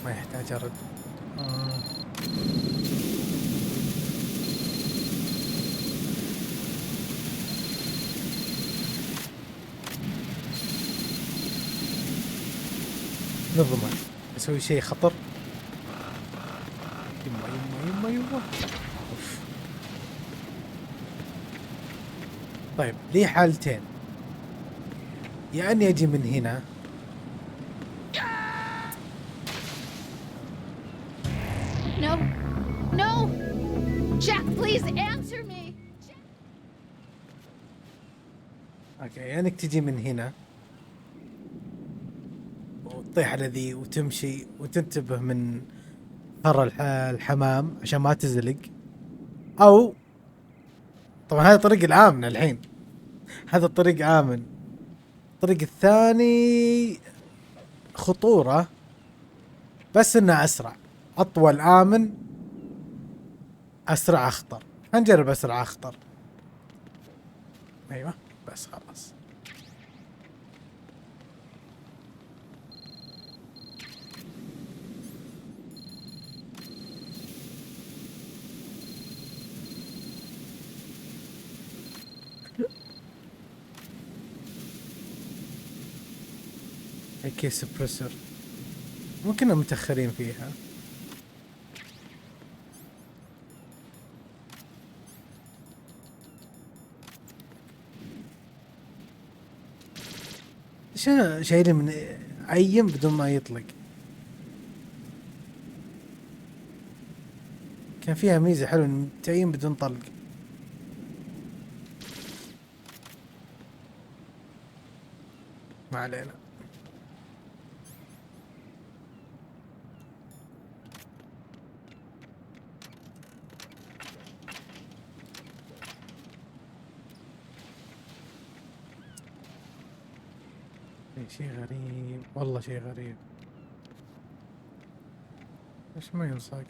ما يحتاج ارد. نضمن اسوي شيء خطر. يما. أوف. طيب لي حالتين، يا اني اجي من هنا No Jack, please answer me. اوكي، يا انك تجي من هنا وتطيح على ذي وتمشي وتنتبه من ثرى الحمام عشان ما تزلق، او طبعا هذا الطريق الآمن الحين، هذا الطريق آمن. الطريق الثاني خطورة بس انه اسرع، اطول آمن، اسرع اخطر. هنجرب اسرع اخطر. ايوه بس خلاص. كيس سبريسر ممكن متأخرين فيها. شو شايلين من عين بدون ما يطلق؟ كان فيها ميزة حلوة ان تعين بدون طلق. ما علينا. شيء غريب والله، شيء غريب. ليش ما يلصق؟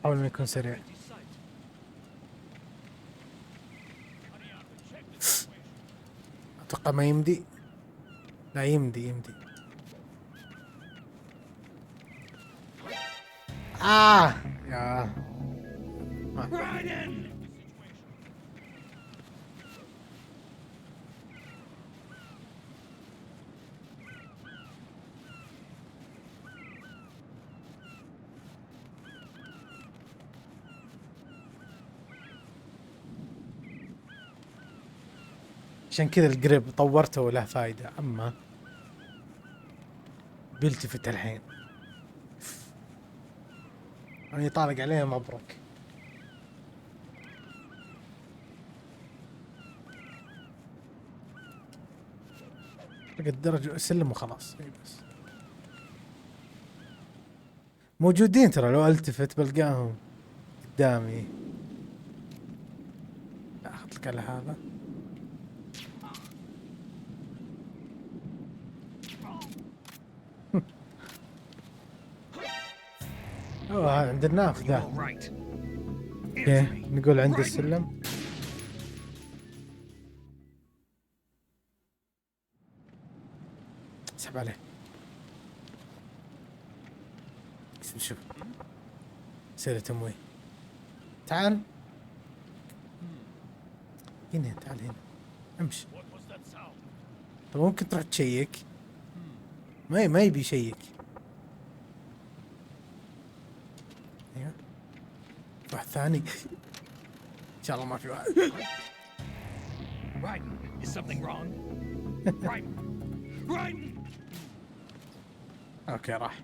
حاول ما يكون سريع. اتوقع ما يمدي. لا يمدي. يا عشان كذا القريب طورته وله فايدة، اما بيلتفت الحين يعني طالق عليه مبرك. لقيت درجة سلم وخلاص. بس موجودين ترى، لو التفت بلقاهم قدامي. احط لك على هذا. اوه عند الناف ذا. اوكي نقول عند السلم. اسحب عليه. شوف سير تمويه. تعال هنا، تعال هنا امشي. طب ممكن تروح تشيك؟ ما يبي يشيك. ايوه واحد ثاني. ان شاء الله ما في واحد. اوكي راح.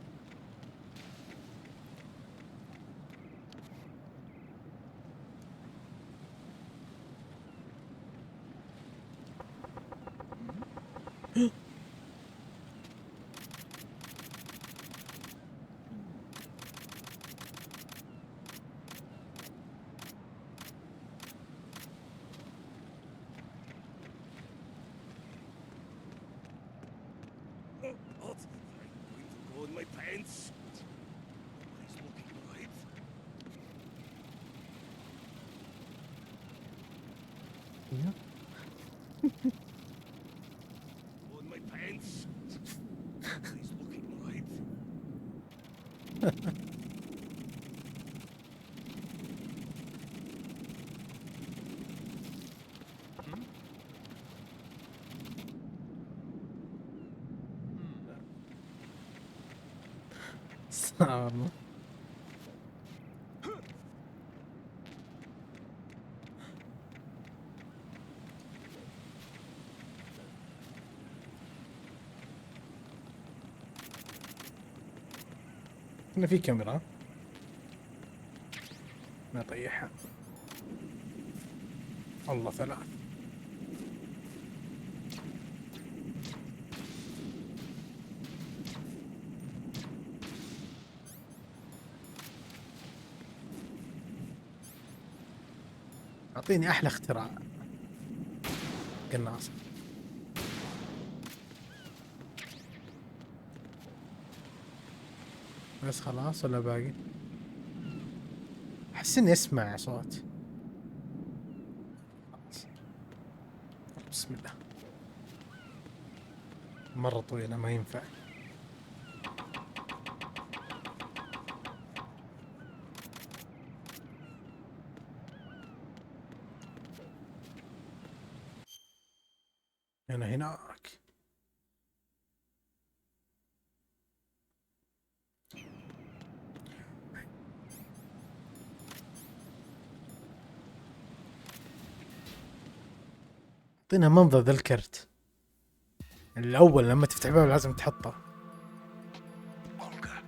my pants. He's looking right. صار هنا في كاميرا نطيحها. الله ثلاث. اعطيني احلى اختراع قناص. بس خلاص ولا باقي؟ احس اني اسمع صوت. خلاص. بسم الله. مرة طويلة ما ينفع. أنا هناك. اعطينا منظر ذا الكرت الأول لما تفتح باب لازم تحطه. Olga,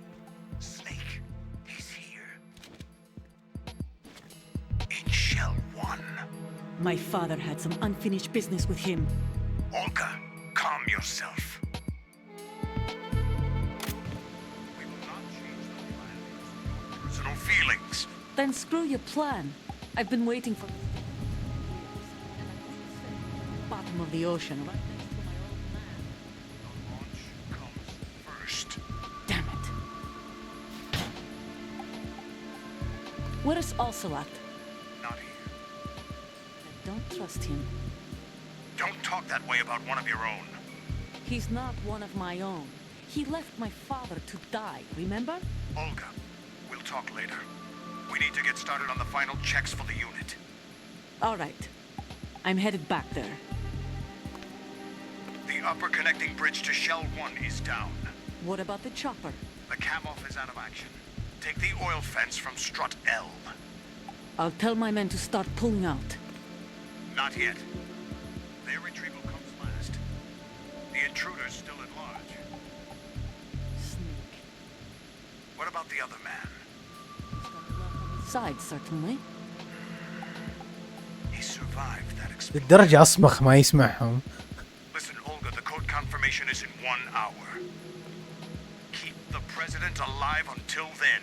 Snake, he's here. In Shell 1. My father had some unfinished business with him. Olga, calm yourself. We will not change the plan because of your personal feelings. Then screw your plan. I've been waiting for bottom of the ocean right next to my old man. The launch comes first. Damn it. Where is Ocelot? Not here. I don't trust him. Don't talk that way about one of your own. He's not one of my own. He left my father to die, remember? Olga, we'll talk later. We need to get started on the final checks for the unit. All right. I'm headed back there. The upper connecting bridge to Shell 1 is down. What about the chopper? The cam-off is out of action. Take the oil fence from strut L. I'll tell my men to start pulling out. Not yet. Their retrieval comes last. The intruder's still at large. Snake. What about the other man? Side, certainly. He survived that explosion. للدرجة أصمخ ما يسمعهم. Listen, Olga, the code confirmation is in 1 hour. Keep the president alive until then.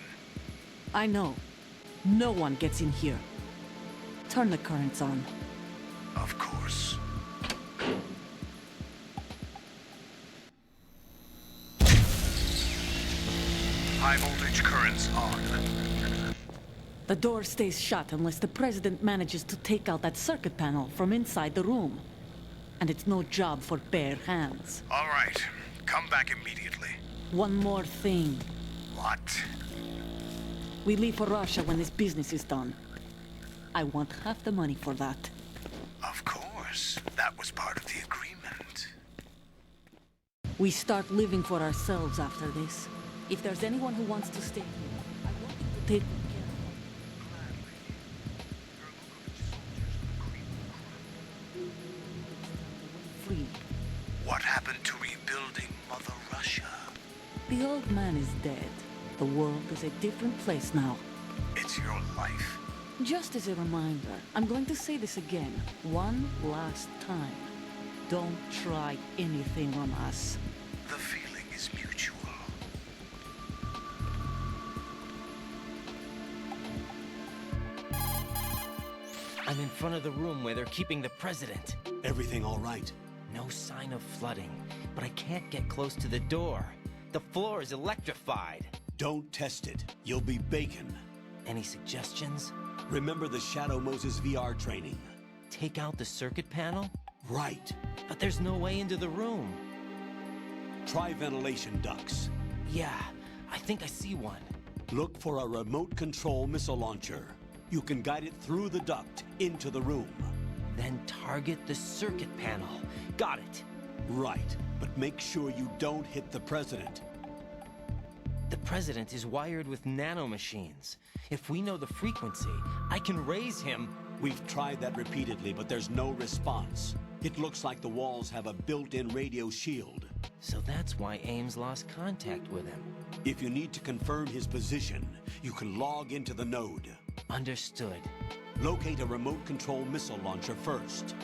I know. No one gets in here. Turn the currents on. Of course. High voltage currents on. The door stays shut unless the president manages to take out that circuit panel from inside the room. And it's no job for bare hands. All right. Come back immediately. One more thing. What? We leave for Russia when this business is done. I want half the money for that. Of course. That was part of the agreement. We start living for ourselves after this. If there's anyone who wants to stay here, I want you to take them care of. Gladly. Your Lukovich soldiers are creeping. Free. What happened to rebuilding Mother Russia? The old man is dead. The world is a different place now. It's your life. Just as a reminder, I'm going to say this again, one last time. Don't try anything on us. The feeling is mutual. I'm in front of the room where they're keeping the president. Everything all right? No sign of flooding, but I can't get close to the door. The floor is electrified. Don't test it. You'll be bacon. Any suggestions? Remember the Shadow Moses VR training? Take out the circuit panel? Right. But there's no way into the room. Try ventilation ducts. Yeah, I think I see one. Look for a remote control missile launcher. You can guide it through the duct into the room. Then target the circuit panel. Got it. Right, but make sure you don't hit the president. The president is wired with nanomachines. If we know the frequency, I can raise him. We've tried that repeatedly, but there's no response. It looks like the walls have a built-in radio shield. So that's why Ames lost contact with him. If you need to confirm his position, you can log into the node. Understood. Locate a remote control missile launcher first.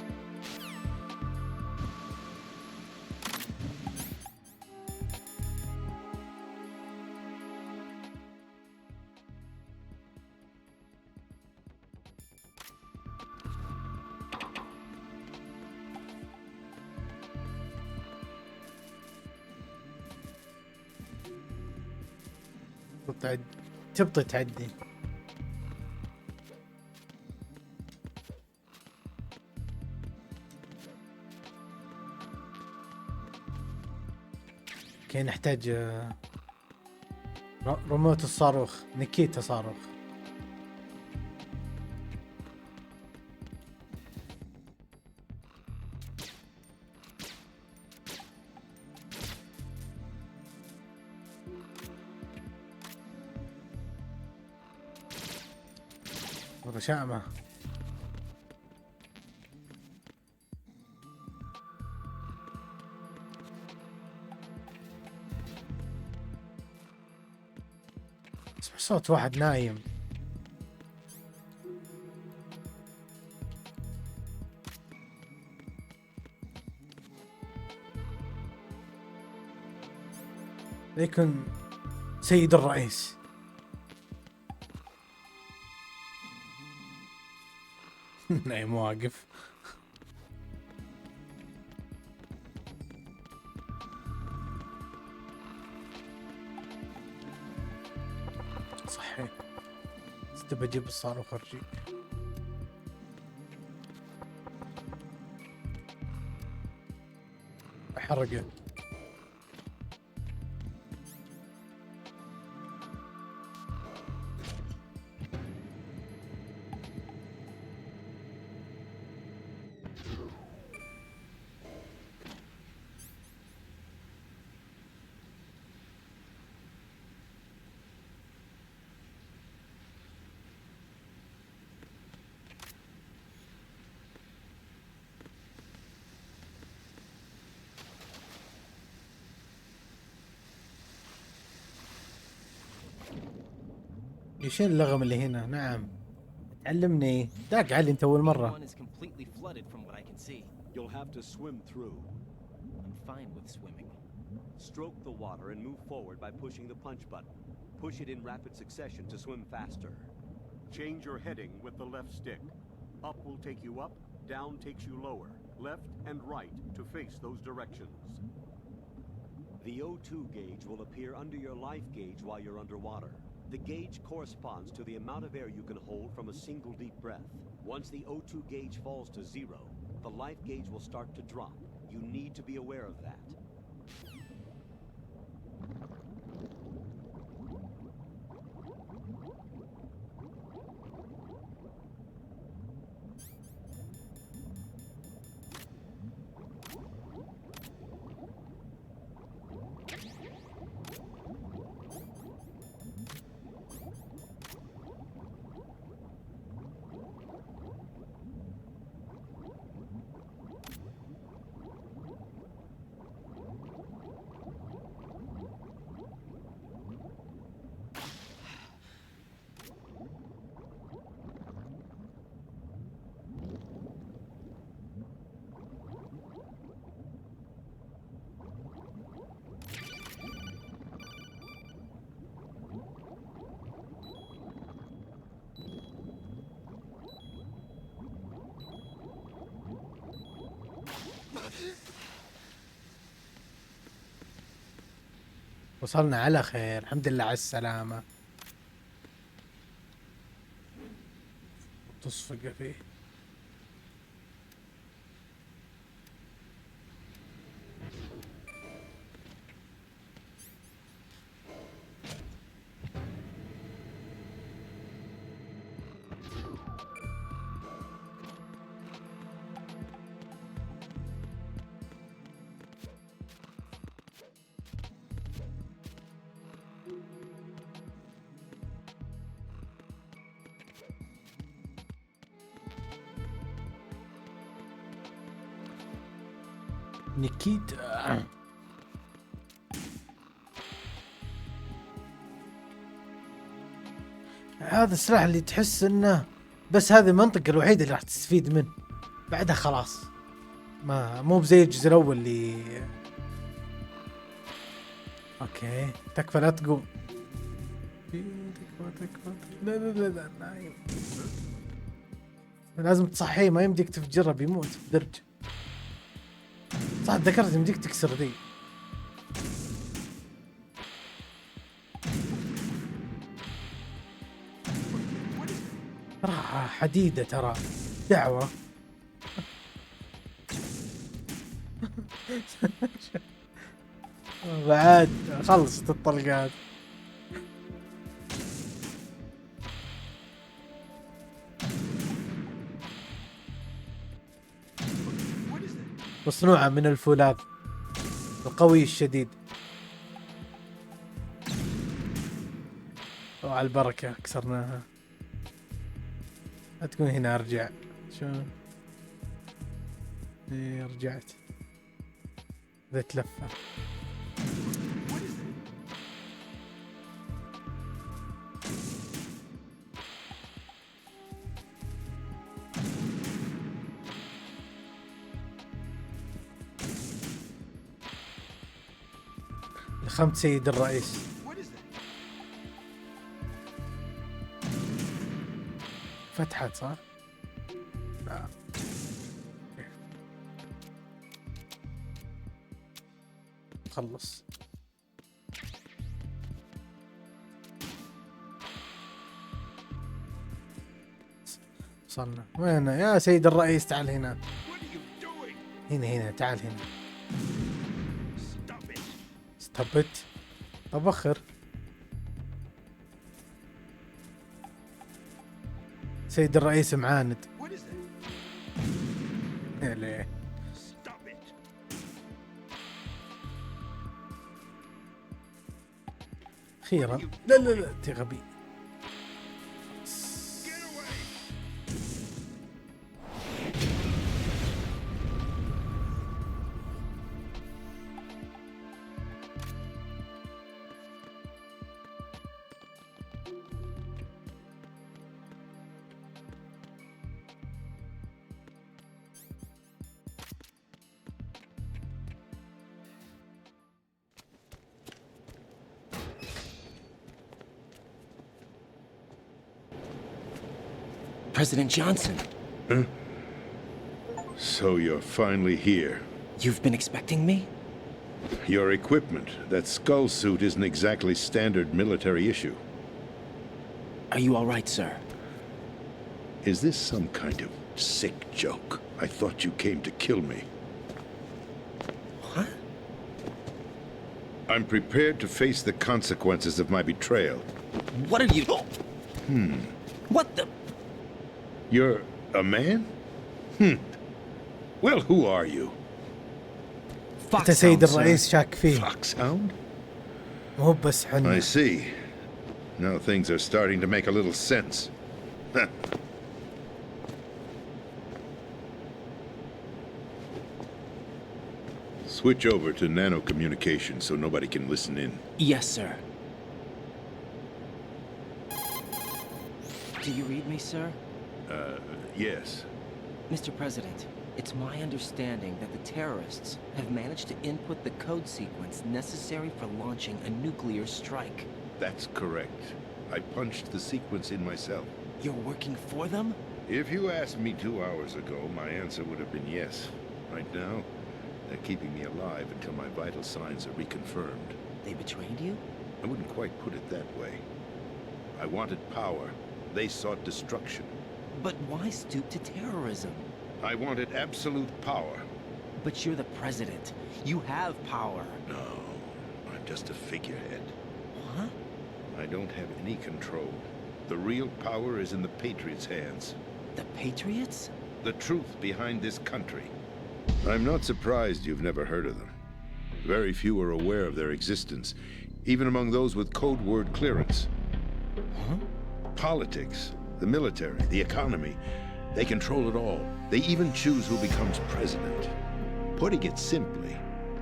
تبطي تعدي. اوكي نحتاج ريموت الصاروخ، نكيت صاروخ. شامة. اسمع صوت واحد نايم. ليكن سيد الرئيس. نايم واقف. صحيح استبى اجيب الصاروخ وارجيك. احرقه. ايش اللغم اللي هنا؟ نعم تعلمني. داق علي انت اول مرة. One is completely flooded from what I can see. You'll have to swim through. I'm fine with swimming. Stroke the water and move forward by pushing the punch button. Push it in rapid succession to swim faster. Change your heading with the left stick. Up will take you up, down takes you lower. Left and right to face those directions. The O2 gauge will appear under your life gauge while you're underwater. The gauge corresponds to the amount of air you can hold from a single deep breath. Once the O2 gauge falls to zero, the life gauge will start to drop. You need to be aware of that. وصلنا على خير، الحمد لله على السلامة. تصفق فيه. نيكيتا. هذا السلاح اللي تحس انه بس هذه المنطقة الوحيدة اللي راح تستفيد منه، بعدها خلاص ما مو بزي الجزء الاول اللي اوكي. تكفى لا تقوم. تكفى لا لا لا لا نايم. لازم تصحيه، ما يمديك تفجره بيموت في الدرج. صح ذكرت يمديك تكسر ذي. ترى حديدة ترى دعوة. بعد خلصت الطلقات. مصنوعة من الفولاذ القوي الشديد. وعلى البركة كسرناها. لا تكون هنا ارجع. شو إيه رجعت ذات لفة. لخمت سيد الرئيس. فتحت صح؟ لا. خلص. وصلنا. وين يا سيد الرئيس؟ تعال هنا. هنا تعال هنا. استبت. طب اخر. سيد الرئيس معاند. يا ليه. أخيرا. لا لا لا انت غبي. President Johnson. Huh? So you're finally here. You've been expecting me? Your equipment, that skull suit isn't exactly standard military issue. Are you all right, sir? Is this some kind of sick joke? I thought you came to kill me. What? I'm prepared to face the consequences of my betrayal. What are you... What the... You're a man? Well, who are you? انت سيد Foxhound, sir. الرئيس شاك فيه. Foxhound? مو بس I حنا. see. Now things are starting to make a little sense. Switch over to nano communication so nobody can listen in. Yes, sir. Do you read me, sir? Yes. Mr. President, it's my understanding that the terrorists have managed to input the code sequence necessary for launching a nuclear strike. That's correct. I punched the sequence in myself. You're working for them? If you asked me 2 hours ago, my answer would have been yes. Right now, they're keeping me alive until my vital signs are reconfirmed. They betrayed you? I wouldn't quite put it that way. I wanted power. They sought destruction. But why stoop to terrorism? I wanted absolute power. But you're the president. You have power. No, I'm just a figurehead. What? I don't have any control. The real power is in the Patriots' hands. The Patriots? The truth behind this country. I'm not surprised you've never heard of them. Very few are aware of their existence, even among those with code word clearance. Huh? Politics, the military, the economy, they control it all. They even choose who becomes president. Putting it simply,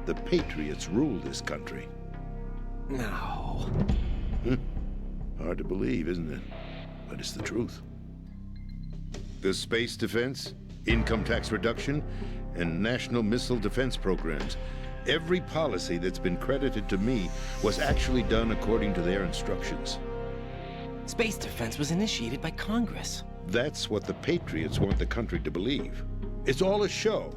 the Patriots rule this country. No. Hard to believe, isn't it? But it's the truth. The space defense, income tax reduction, and national missile defense programs. Every policy that's been credited to me was actually done according to their instructions. Space defense was initiated by Congress. That's what the Patriots want the country to believe. It's all a show.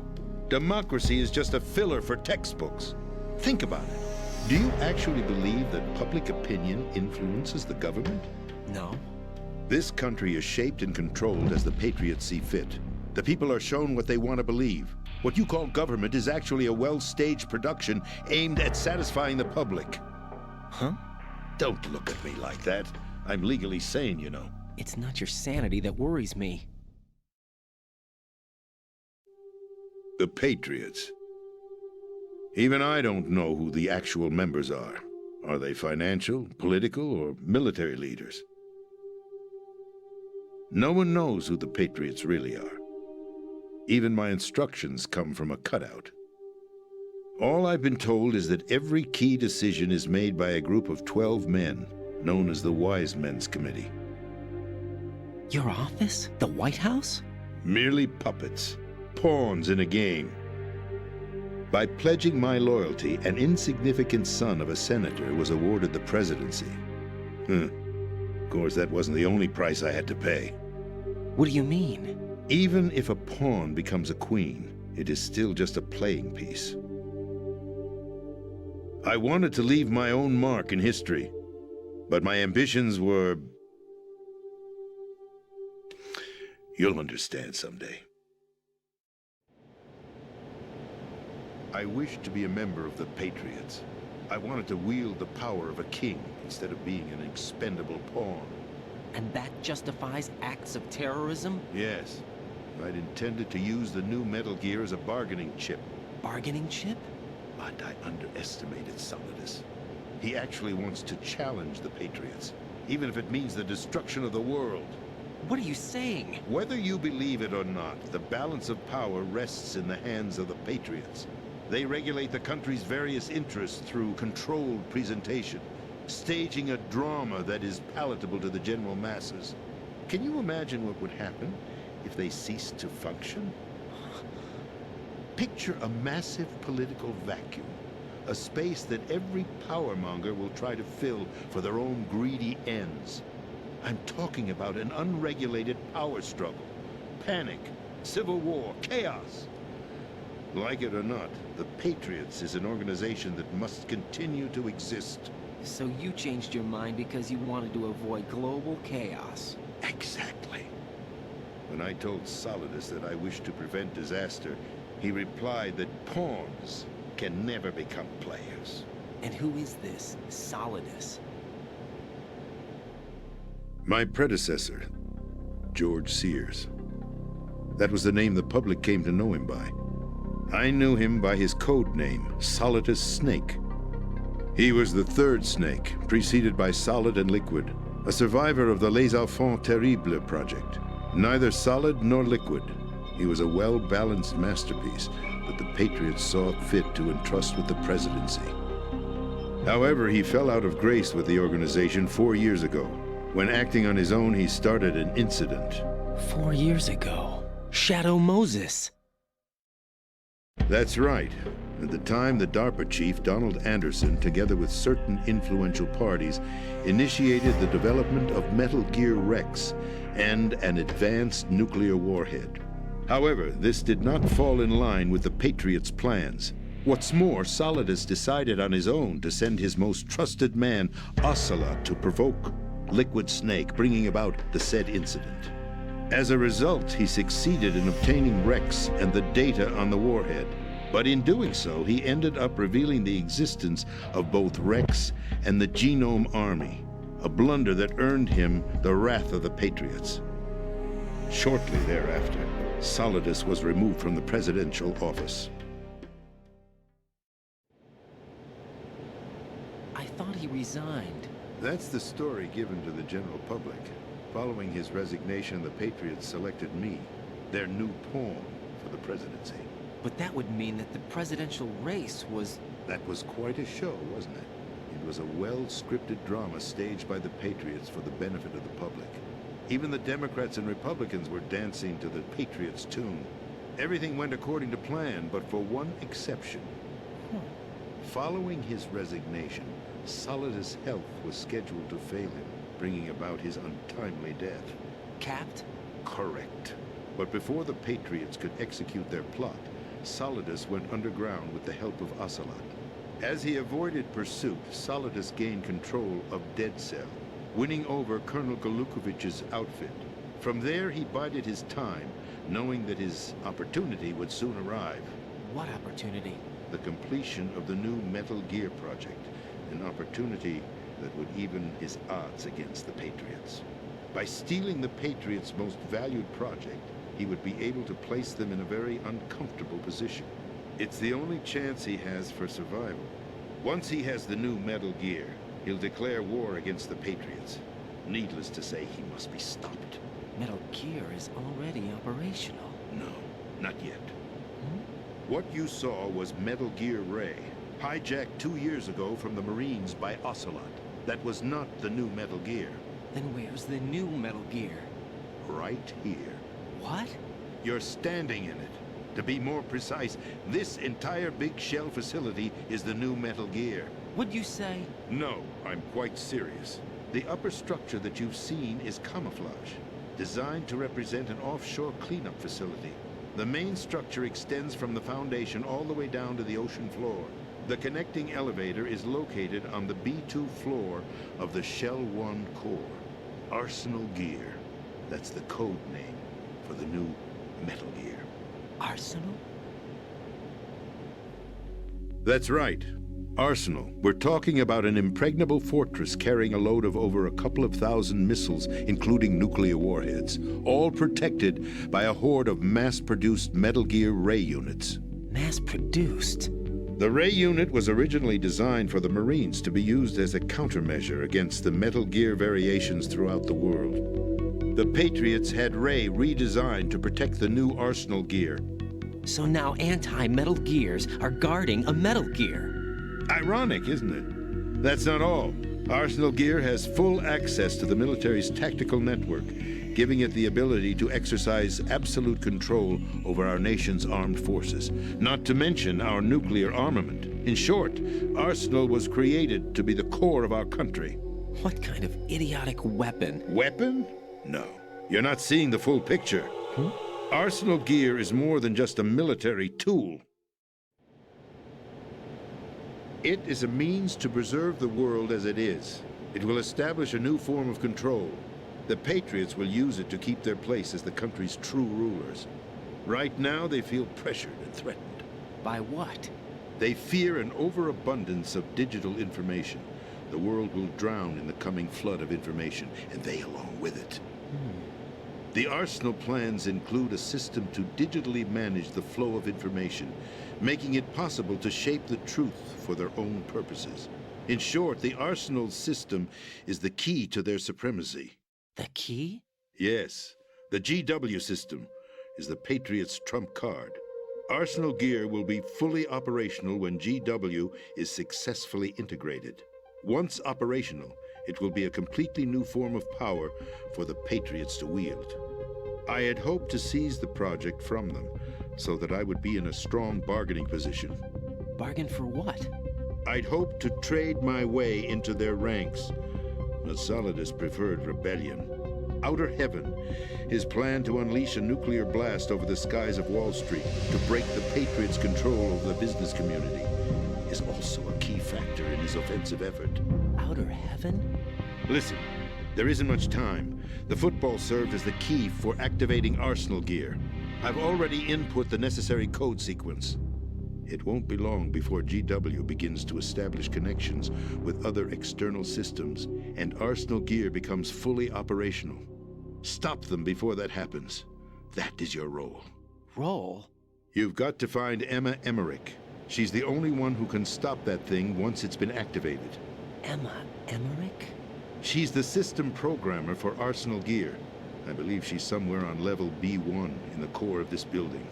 Democracy is just a filler for textbooks. Think about it. Do you actually believe that public opinion influences the government? No. This country is shaped and controlled as the Patriots see fit. The people are shown what they want to believe. What you call government is actually a well-staged production aimed at satisfying the public. Huh? Don't look at me like that. I'm legally sane, you know. It's not your sanity that worries me. The Patriots. Even I don't know who the actual members are. Are they financial, political, or military leaders? No one knows who the Patriots really are. Even my instructions come from a cutout. All I've been told is that every key decision is made by a group of 12 men, known as the Wise Men's Committee. Your office? The White House? Merely puppets, pawns in a game. By pledging my loyalty, an insignificant son of a senator was awarded the presidency. Of course, that wasn't the only price I had to pay. What do you mean? Even if a pawn becomes a queen, it is still just a playing piece. I wanted to leave my own mark in history, but my ambitions were... You'll understand someday. I wished to be a member of the Patriots. I wanted to wield the power of a king instead of being an expendable pawn. And that justifies acts of terrorism? Yes. I'd intended to use the new Metal Gear as a bargaining chip. Bargaining chip? But I underestimated Solidus. He actually wants to challenge the Patriots, even if it means the destruction of the world. What are you saying? Whether you believe it or not, the balance of power rests in the hands of the Patriots. They regulate the country's various interests through controlled presentation, staging a drama that is palatable to the general masses. Can you imagine what would happen if they ceased to function? Picture a massive political vacuum, a space that every powermonger will try to fill for their own greedy ends. I'm talking about an unregulated power struggle, panic, civil war, chaos. Like it or not, the Patriots is an organization that must continue to exist. So you changed your mind because you wanted to avoid global chaos. Exactly. When I told Solidus that I wished to prevent disaster, he replied that pawns can never become players. And who is this Solidus? My predecessor, George Sears. That was the name the public came to know him by. I knew him by his code name, Solidus Snake. He was the third Snake, preceded by Solid and Liquid, a survivor of the Les Enfants Terribles project. Neither solid nor liquid, he was a well-balanced masterpiece that the Patriots saw fit to entrust with the presidency. However, he fell out of grace with the organization 4 years ago. When acting on his own, he started an incident. 4 years ago. Shadow Moses. That's right. At the time, the DARPA chief, Donald Anderson, together with certain influential parties, initiated the development of Metal Gear Rex and an advanced nuclear warhead. However, this did not fall in line with the Patriots' plans. What's more, Solidus decided on his own to send his most trusted man, Ocelot, to provoke Liquid Snake, bringing about the said incident. As a result, he succeeded in obtaining Rex and the data on the warhead. But in doing so, he ended up revealing the existence of both Rex and the Genome Army, a blunder that earned him the wrath of the Patriots. Shortly thereafter, Solidus was removed from the presidential office. I thought he resigned. That's the story given to the general public. Following his resignation, the Patriots selected me, their new pawn, for the presidency. But that would mean that the presidential race was... That was quite a show, wasn't it? It was a well-scripted drama staged by the Patriots for the benefit of the public. Even the Democrats and Republicans were dancing to the Patriots' tune. Everything went according to plan, but for one exception. Following his resignation, Solidus' health was scheduled to fail him, bringing about his untimely death. capped? Correct. But before the Patriots could execute their plot, Solidus went underground with the help of Ocelot. As he avoided pursuit, Solidus gained control of Dead Cell, winning over Colonel Galukovich's outfit. From there, he bided his time, knowing that his opportunity would soon arrive. What opportunity? The completion of the new Metal Gear project, an opportunity that would even his odds against the Patriots. By stealing the Patriots' most valued project, he would be able to place them in a very uncomfortable position. It's the only chance he has for survival. Once he has the new Metal Gear, he'll declare war against the Patriots. Needless to say, he must be stopped. Metal Gear is already operational. No, not yet. What you saw was Metal Gear Ray, hijacked 2 years ago from the Marines by Ocelot. That was not the new Metal Gear. Then where's the new Metal Gear? Right here. What? You're standing in it. To be more precise, this entire big shell facility is the new Metal Gear. What'd you say? No, I'm quite serious. The upper structure that you've seen is camouflage, designed to represent an offshore cleanup facility. The main structure extends from the foundation all the way down to the ocean floor. The connecting elevator is located on the B2 floor of the Shell 1 core. Arsenal Gear. That's the code name for the new Metal Gear. Arsenal? That's right. Arsenal. We're talking about an impregnable fortress carrying a load of over a couple of thousand missiles, including nuclear warheads, all protected by a horde of mass-produced Metal Gear Ray units. Mass-produced? The Ray unit was originally designed for the Marines to be used as a countermeasure against the Metal Gear variations throughout the world. The Patriots had Ray redesigned to protect the new Arsenal Gear. So now anti-Metal Gears are guarding a Metal Gear. Ironic, isn't it? That's not all. Arsenal Gear has full access to the military's tactical network, giving it the ability to exercise absolute control over our nation's armed forces, not to mention our nuclear armament. In short, Arsenal was created to be the core of our country. What kind of idiotic weapon? Weapon? No. You're not seeing the full picture. Arsenal Gear is more than just a military tool. It is a means to preserve the world as it is. It will establish a new form of control. The Patriots will use it to keep their place as the country's true rulers. Right now, they feel pressured and threatened. By what? They fear an overabundance of digital information. The world will drown in the coming flood of information, and they along with it. The Arsenal plans include a system to digitally manage the flow of information, making it possible to shape the truth for their own purposes. In short, the Arsenal system is the key to their supremacy. The key? Yes, the GW system is the Patriots' trump card. Arsenal Gear will be fully operational when GW is successfully integrated. Once operational, it will be a completely new form of power for the Patriots to wield. I had hoped to seize the project from them, so that I would be in a strong bargaining position. Bargain for what? I'd hoped to trade my way into their ranks, but Solidus preferred rebellion. Outer Heaven, his plan to unleash a nuclear blast over the skies of Wall Street to break the Patriots' control over the business community, is also a key factor in his offensive effort. Outer Heaven? Listen, there isn't much time. The football served as the key for activating Arsenal Gear. I've already input the necessary code sequence. It won't be long before GW begins to establish connections with other external systems, and Arsenal Gear becomes fully operational. Stop them before that happens. That is your role. Role? You've got to find Emma Emmerich. She's the only one who can stop that thing once it's been activated. Emma Emmerich? She's the system programmer for Arsenal Gear. I believe she's somewhere on level B1 in the core of this building.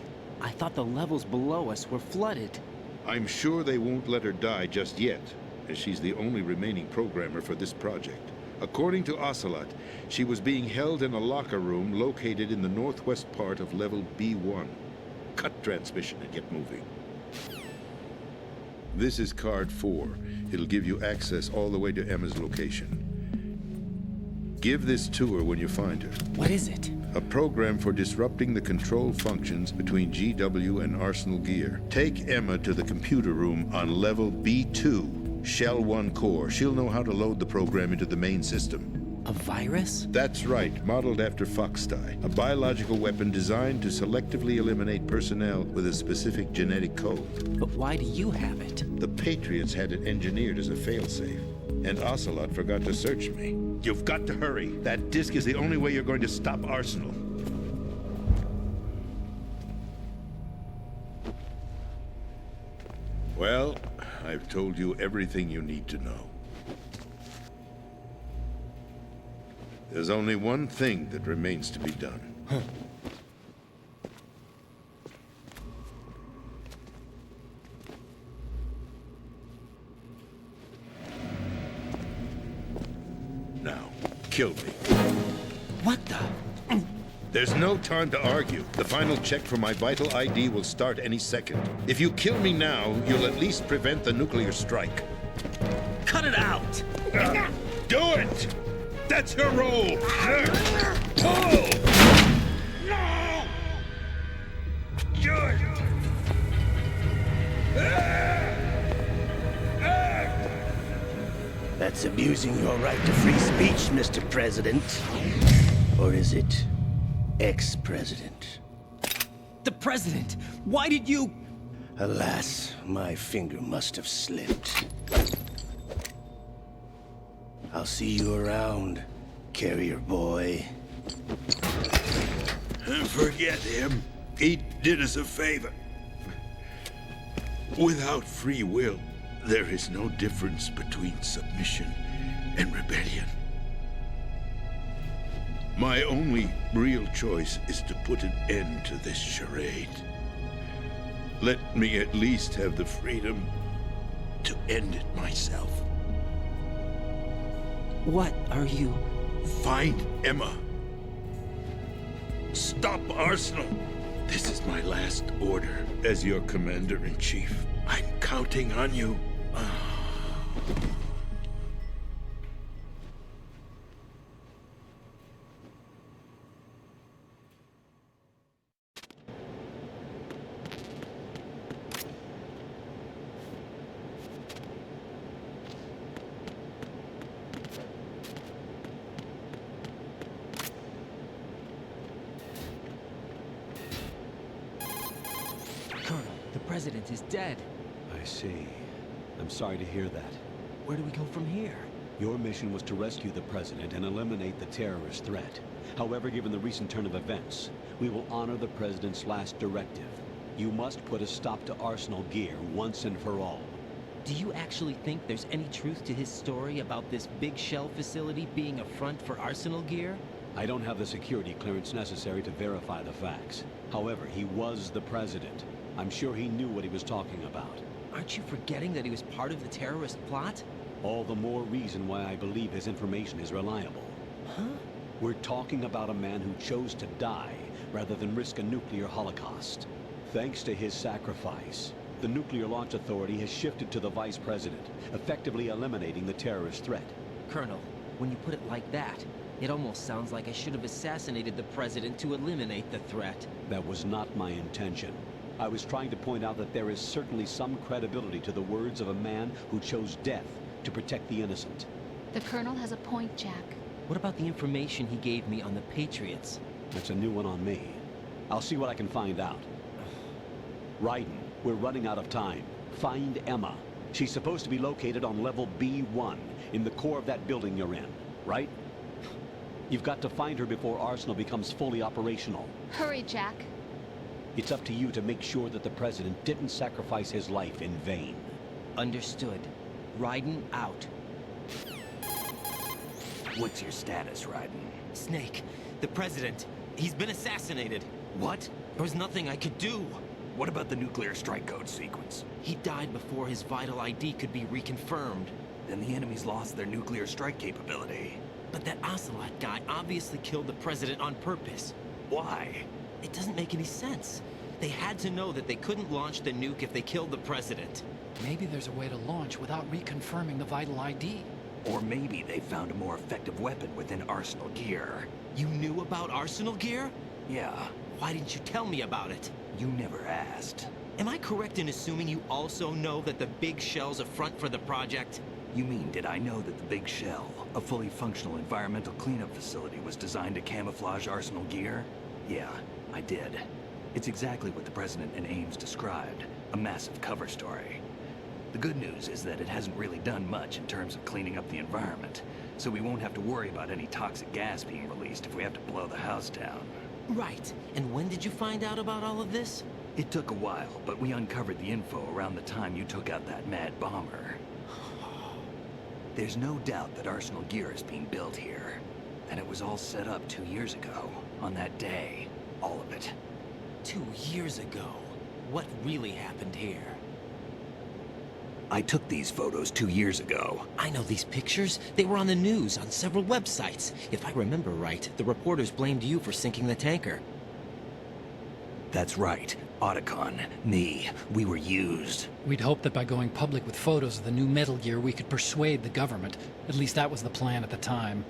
I thought the levels below us were flooded. I'm sure they won't let her die just yet, as she's the only remaining programmer for this project. According to Ocelot, she was being held in a locker room located in the northwest part of level B1. Cut transmission and get moving. This is card 4. It'll give you access all the way to Emma's location. Give this to her when you find her. What is it? A program for disrupting the control functions between GW and Arsenal Gear. Take Emma to the computer room on level B2, Shell 1 core. She'll know how to load the program into the main system. A virus? That's right, modeled after Foxdie, a biological weapon designed to selectively eliminate personnel with a specific genetic code. But why do you have it? The Patriots had it engineered as a failsafe, and Ocelot forgot to search me. You've got to hurry. That disk is the only way you're going to stop Arsenal. Well, I've told you everything you need to know. There's only one thing that remains to be done. Now, kill me. What the? There's no time to argue. The final check for my vital ID will start any second. If you kill me now, you'll at least prevent the nuclear strike. Cut it out! Do it! That's your role! Pull! No! Good! That's abusing your right to free speech, Mr. President. Or is it ex-president? The president! Why did you... Alas, my finger must have slipped. I'll see you around, carrier boy. Forget him. He did us a favor. Without free will, there is no difference between submission and rebellion. My only real choice is to put an end to this charade. Let me at least have the freedom to end it myself. What are you... Find Emma. Stop Arsenal. This is my last order as your commander-in-chief. I'm counting on you. Colonel, the president is dead. I see. I'm sorry to hear that. Where do we go from here? Your mission was to rescue the president and eliminate the terrorist threat. However, given the recent turn of events, we will honor the president's last directive. You must put a stop to Arsenal Gear once and for all. Do you actually think there's any truth to his story about this big shell facility being a front for Arsenal Gear? I don't have the security clearance necessary to verify the facts. However, he was the president. I'm sure he knew what he was talking about. Aren't you forgetting that he was part of the terrorist plot? All the more reason why I believe his information is reliable. Huh? We're talking about a man who chose to die rather than risk a nuclear holocaust. Thanks to his sacrifice, the Nuclear Launch Authority has shifted to the Vice President, effectively eliminating the terrorist threat. Colonel, when you put it like that, it almost sounds like I should have assassinated the president to eliminate the threat. That was not my intention. I was trying to point out that there is certainly some credibility to the words of a man who chose death to protect the innocent. The Colonel has a point, Jack. What about the information he gave me on the Patriots? That's a new one on me. I'll see what I can find out. Raiden, we're running out of time. Find Emma. She's supposed to be located on level B1, in the core of that building you're in, right? You've got to find her before Arsenal becomes fully operational. Hurry, Jack. It's up to you to make sure that the president didn't sacrifice his life in vain. Understood. Raiden out. What's your status, Raiden? Snake, the president, he's been assassinated. What? There was nothing I could do. What about the nuclear strike code sequence? He died before his vital ID could be reconfirmed. Then the enemy's lost their nuclear strike capability. But that Ocelot guy obviously killed the president on purpose. Why? It doesn't make any sense. They had to know that they couldn't launch the nuke if they killed the president. Maybe there's a way to launch without reconfirming the vital ID. Or maybe they found a more effective weapon within Arsenal gear. You knew about Arsenal gear? Yeah, Why didn't you tell me about it? you never asked. Am I correct in assuming you also know that the big shell's a front for the project? You mean, did I know that the Big Shell, a fully functional environmental cleanup facility, was designed to camouflage Arsenal gear? Yeah, I did. It's exactly what the President and Ames described, a massive cover story. The good news is that it hasn't really done much in terms of cleaning up the environment, so we won't have to worry about any toxic gas being released if we have to blow the house down. Right. And when did you find out about all of this? It took a while, but we uncovered the info around the time you took out that mad bomber. There's no doubt that Arsenal gear is being built here. And it was all set up 2 years ago, on that day. All of it. 2 years ago. What really happened here? I took these photos 2 years ago. I know these pictures. They were on the news, on several websites. If I remember right, the reporters blamed you for sinking the tanker. That's right. Otacon, me, we were used. We'd hoped that by going public with photos of the new Metal Gear, we could persuade the government. At least that was the plan at the time.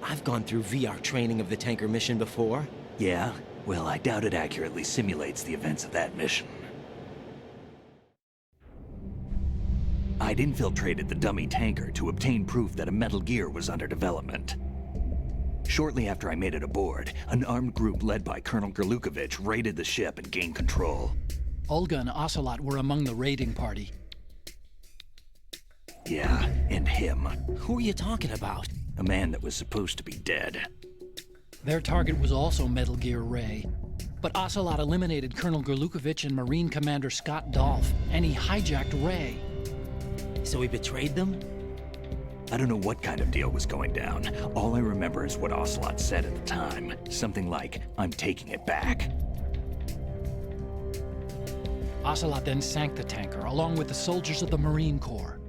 I've gone through VR training of the tanker mission before. Yeah? Well, I doubt it accurately simulates the events of that mission. I'd infiltrated the dummy tanker to obtain proof that a Metal Gear was under development. Shortly after I made it aboard, an armed group led by Colonel Gerlukovich raided the ship and gained control. Olga and Ocelot were among the raiding party. Yeah, and him. Who are you talking about? A man that was supposed to be dead. Their target was also Metal Gear Ray. But Ocelot eliminated Colonel Gerlukovich and Marine Commander Scott Dolph, and he hijacked Ray. So he betrayed them? I don't know what kind of deal was going down. All I remember is what Ocelot said at the time. Something like, "I'm taking it back." Ocelot then sank the tanker, along with the soldiers of the Marine Corps.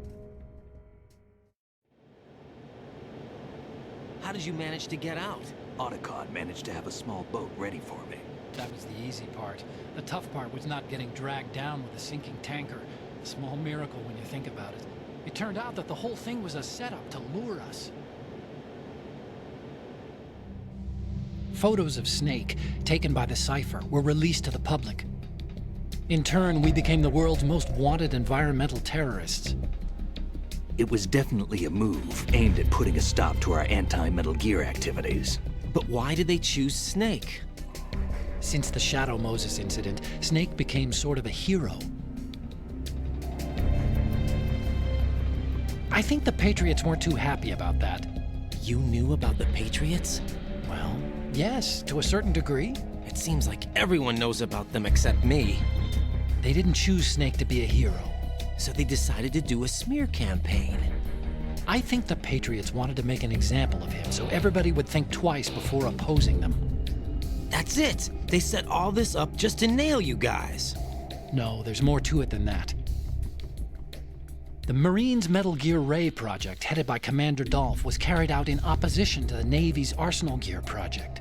How did you manage to get out? Otacon managed to have a small boat ready for me. That was the easy part. The tough part was not getting dragged down with a sinking tanker. A small miracle when you think about it. It turned out that the whole thing was a setup to lure us. Photos of Snake, taken by the Cypher, were released to the public. In turn, we became the world's most wanted environmental terrorists. It was definitely a move aimed at putting a stop to our anti-Metal Gear activities. But why did they choose Snake? Since the Shadow Moses incident, Snake became sort of a hero. I think the Patriots weren't too happy about that. You knew about the Patriots? Well, yes, to a certain degree. It seems like everyone knows about them except me. They didn't choose Snake to be a hero. So they decided to do a smear campaign. I think the Patriots wanted to make an example of him so everybody would think twice before opposing them. That's it! They set all this up just to nail you guys. No, there's more to it than that. The Marines' Metal Gear Ray project, headed by Commander Dolph, was carried out in opposition to the Navy's Arsenal Gear project.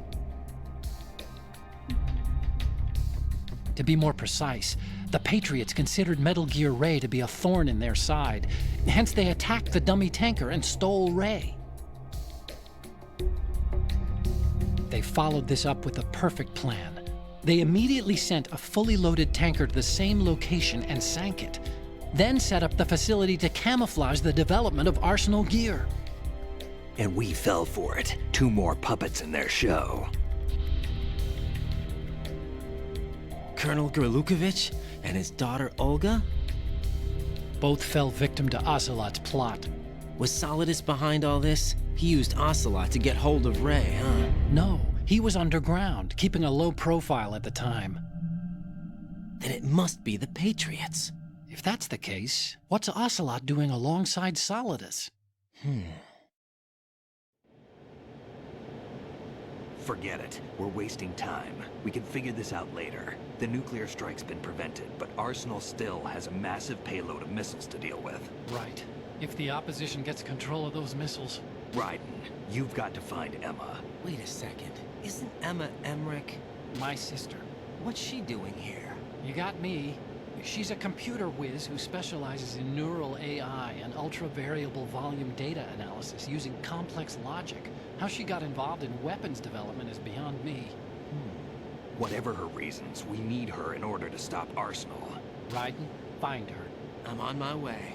To be more precise, the Patriots considered Metal Gear Ray to be a thorn in their side. Hence, they attacked the dummy tanker and stole Ray. They followed this up with a perfect plan. They immediately sent a fully loaded tanker to the same location and sank it. Then set up the facility to camouflage the development of Arsenal Gear. And we fell for it. 2 more puppets in their show. Colonel Gerlukovich and his daughter Olga? Both fell victim to Ocelot's plot. Was Solidus behind all this? He used Ocelot to get hold of Ray, huh? No, he was underground, keeping a low profile at the time. Then it must be the Patriots. If that's the case, what's Ocelot doing alongside Solidus? Forget it. We're wasting time. We can figure this out later. The nuclear strike's been prevented, but Arsenal still has a massive payload of missiles to deal with. Right. If the opposition gets control of those missiles... Raiden, you've got to find Emma. Wait a second. Isn't Emma Emmerich? My sister. What's she doing here? You got me. She's a computer whiz who specializes in neural AI and ultra-variable volume data analysis using complex logic. How she got involved in weapons development is beyond me. Whatever her reasons, we need her in order to stop Arsenal. Raiden, find her. I'm on my way.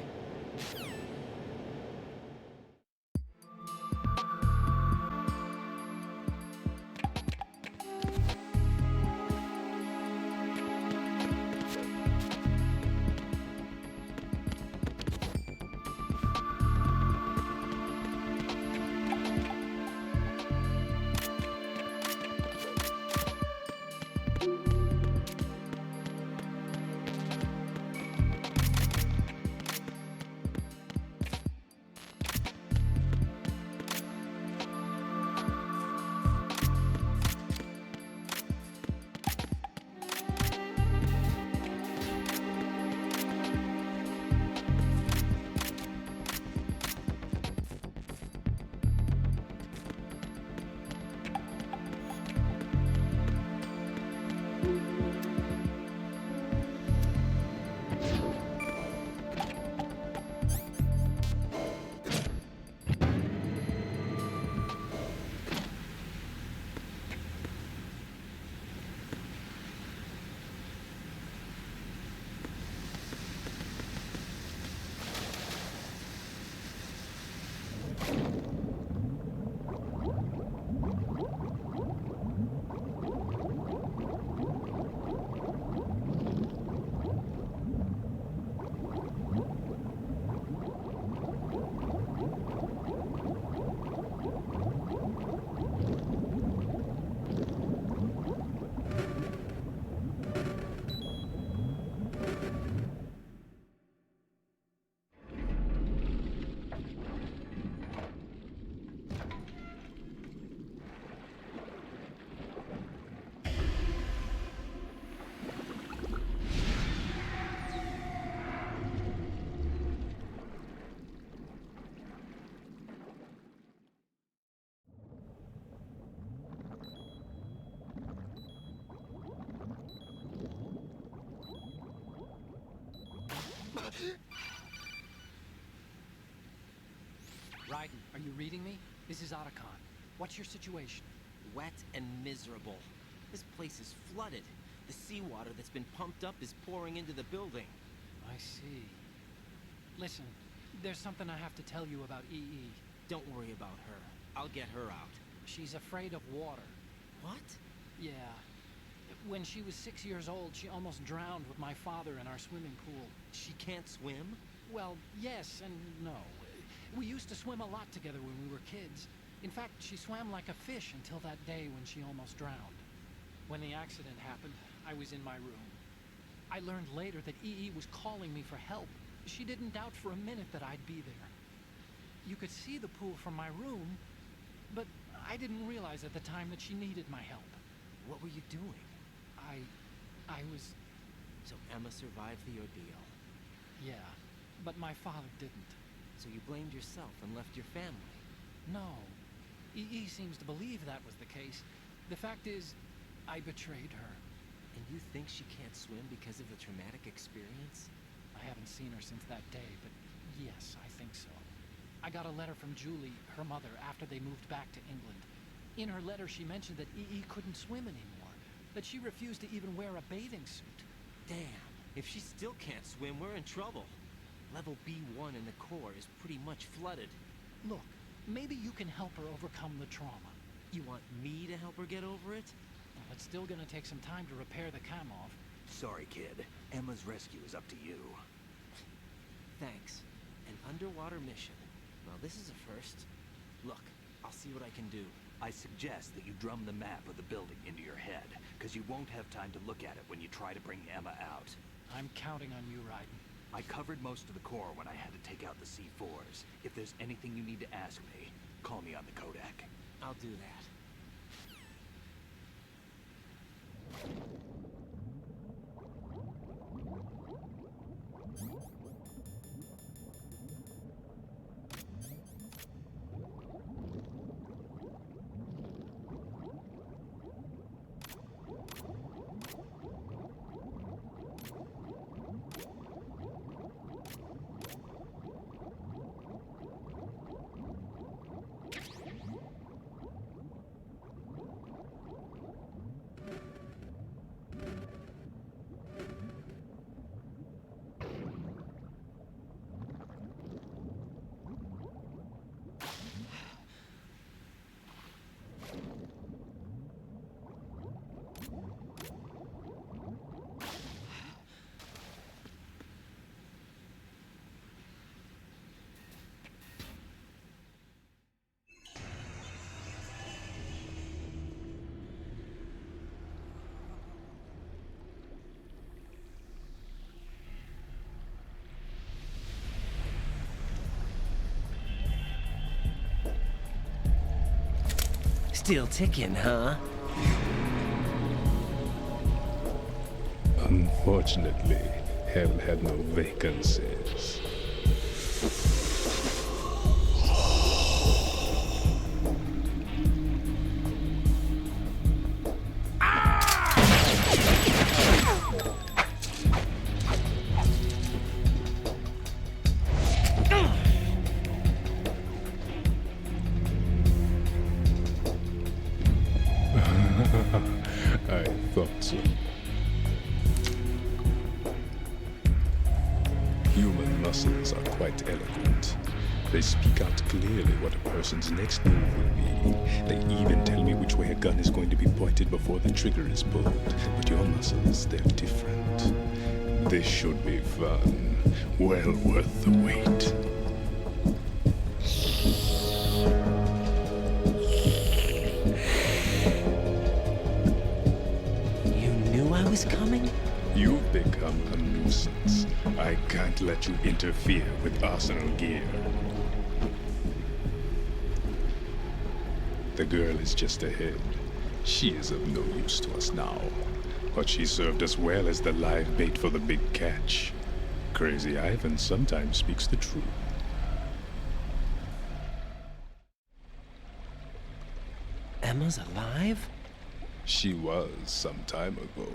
Raiden, are you reading me? This is Otacon. What's your situation? Wet and miserable. This place is flooded. The seawater that's been pumped up is pouring into the building. I see. Listen, there's something I have to tell you about EE. Don't worry about her. I'll get her out. She's afraid of water. What? Yeah. When she was 6 years old, she almost drowned with my father in our swimming pool. She can't swim? Well, yes and no. We used to swim a lot together when we were kids. In fact, she swam like a fish until that day when she almost drowned. When the accident happened, I was in my room. I learned later that EE was calling me for help. She didn't doubt for a minute that I'd be there. You could see the pool from my room, but I didn't realize at the time that she needed my help. What were you doing? I was... So Emma survived the ordeal? Yeah, but my father didn't. So you blamed yourself and left your family? No. EE seems to believe that was the case. The fact is, I betrayed her. And you think she can't swim because of the traumatic experience? I haven't seen her since that day, but yes, I think so. I got a letter from Julie, her mother, after they moved back to England. In her letter, she mentioned that EE couldn't swim anymore, that she refused to even wear a bathing suit. Damn, if she still can't swim, we're in trouble. Level B1 in the core is pretty much flooded. Look, maybe you can help her overcome the trauma. You want me to help her get over it? Well, it's still gonna take some time to repair the Kamov. Sorry, kid. Emma's rescue is up to you. Thanks. An underwater mission. Well, this is a first. Look, I'll see what I can do. I suggest that you drum the map of the building into your head, because you won't have time to look at it when you try to bring Emma out. I'm counting on you, Raiden. I covered most of the core when I had to take out the C4s. If there's anything you need to ask me, call me on the Kodak. I'll do that. Still ticking, huh? Unfortunately, hell had no vacancies. I thought so. Human muscles are quite eloquent. They speak out clearly what a person's next move will be. They even tell me which way a gun is going to be pointed before the trigger is pulled. But your muscles, they're different. This should be fun. Well worth the wait. Coming? You've become a nuisance. I can't let you interfere with arsenal gear. The girl is just ahead. She is of no use to us now. But she served us well as the live bait for the big catch. Crazy Ivan sometimes speaks the truth. Emma's alive? She was some time ago.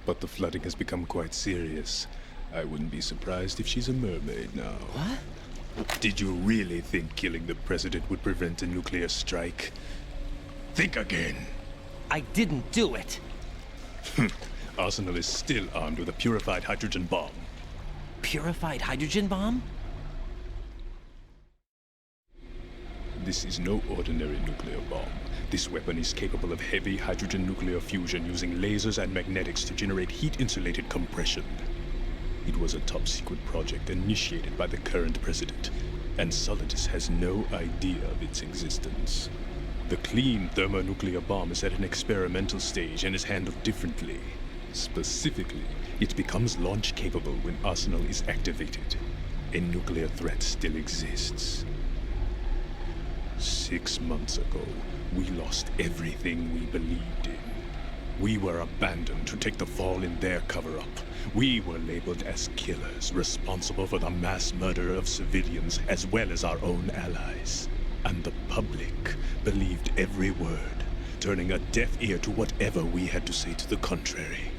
But the flooding has become quite serious. I wouldn't be surprised if she's a mermaid now. What? Did you really think killing the president would prevent a nuclear strike? Think again. I didn't do it. Arsenal is still armed with a purified hydrogen bomb. Purified hydrogen bomb? This is no ordinary nuclear bomb. This weapon is capable of heavy hydrogen nuclear fusion using lasers and magnetics to generate heat-insulated compression. It was a top-secret project initiated by the current president, and Solidus has no idea of its existence. The clean thermonuclear bomb is at an experimental stage and is handled differently. Specifically, it becomes launch-capable when Arsenal is activated. A nuclear threat still exists. 6 months ago, we lost everything we believed in. We were abandoned to take the fall in their cover-up. We were labeled as killers, responsible for the mass murder of civilians as well as our own allies. And the public believed every word, turning a deaf ear to whatever we had to say to the contrary.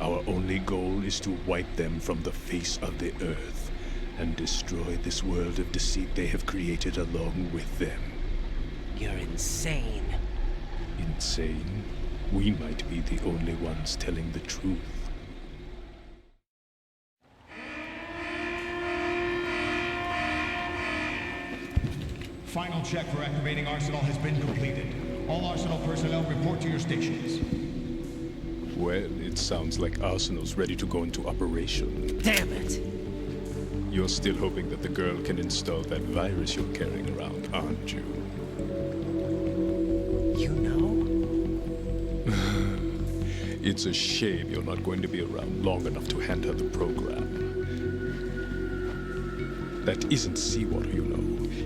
Our only goal is to wipe them from the face of the earth and destroy this world of deceit they have created along with them. You're insane. Insane? We might be the only ones telling the truth. Final check for activating Arsenal has been completed. All Arsenal personnel report to your stations. Well, it sounds like Arsenal's ready to go into operation. Damn it! You're still hoping that the girl can install that virus you're carrying around, aren't you? You know? It's a shame you're not going to be around long enough to hand her the program. That isn't seawater, you know.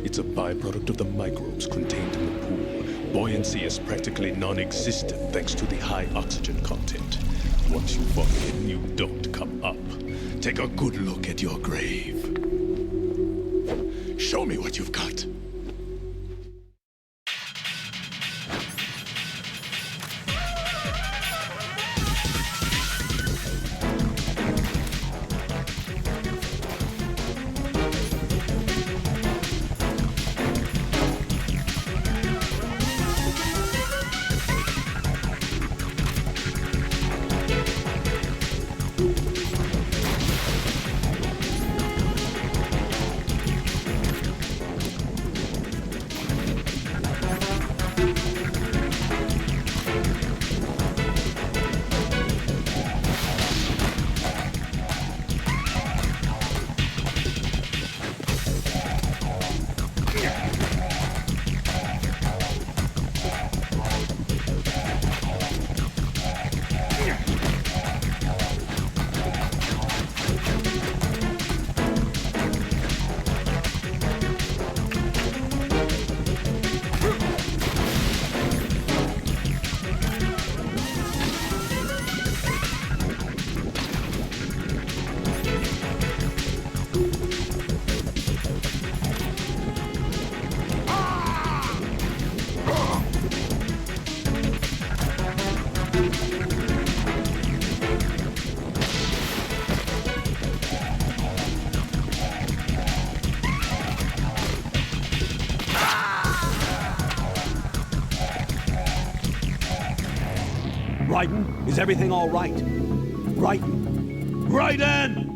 It's a byproduct of the microbes contained in the pool. Buoyancy is practically non-existent thanks to the high oxygen content. Once you fall in, you don't come up. Take a good look at your grave. Show me what you've got. Raiden, is everything all right? Raiden! Raiden!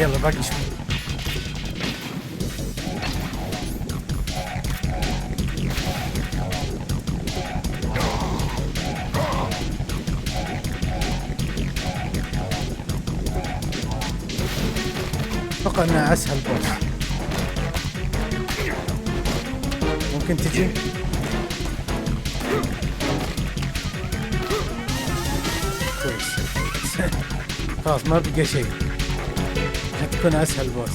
يلا باقي شوي. اتوقع انها اسهل بوس. ممكن تجي كويس. خلاص ما بقى شيء، تكون اسهل بوس.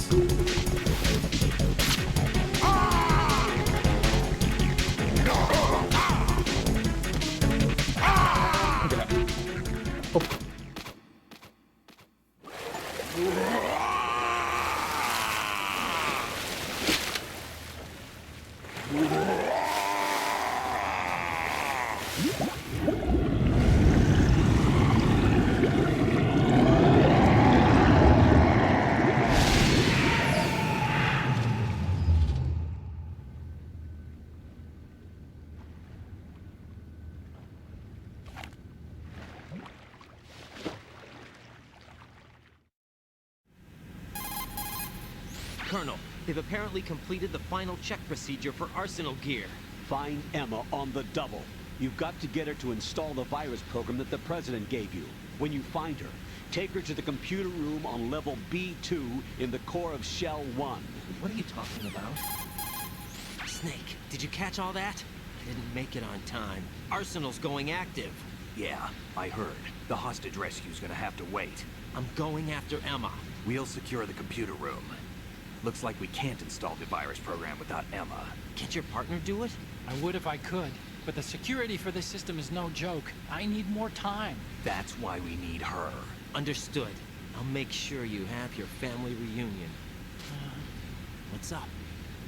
Colonel, they've apparently completed the final check procedure for arsenal gear. Find Emma on the double. You've got to get her to install the virus program that the President gave you. When you find her, take her to the computer room on level B2 in the core of Shell 1. What are you talking about? Snake, did you catch all that? I didn't make it on time. Arsenal's going active. Yeah, I heard. The hostage rescue's gonna have to wait. I'm going after Emma. We'll secure the computer room. Looks like we can't install the virus program without Emma. Can't your partner do it? I would if I could, but the security for this system is no joke. I need more time. That's why we need her. Understood. I'll make sure you have your family reunion. What's up?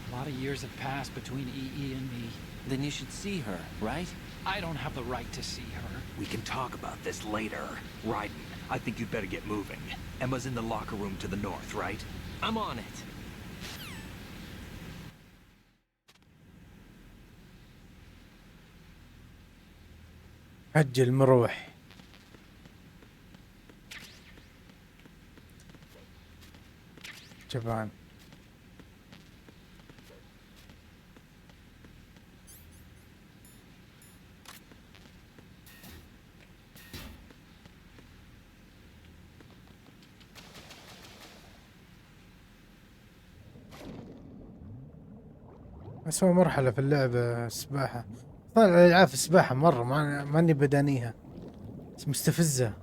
A lot of years have passed between EE and me. Then you should see her, right? I don't have the right to see her. We can talk about this later. Raiden, I think you'd better get moving. Emma's in the locker room to the north, right? I'm on it. أجل مروح. جبان. أسوأ مرحلة في اللعبة السباحة. طبعا الألعاب السباحة مرة ماني بدانيها، بس مستفزة.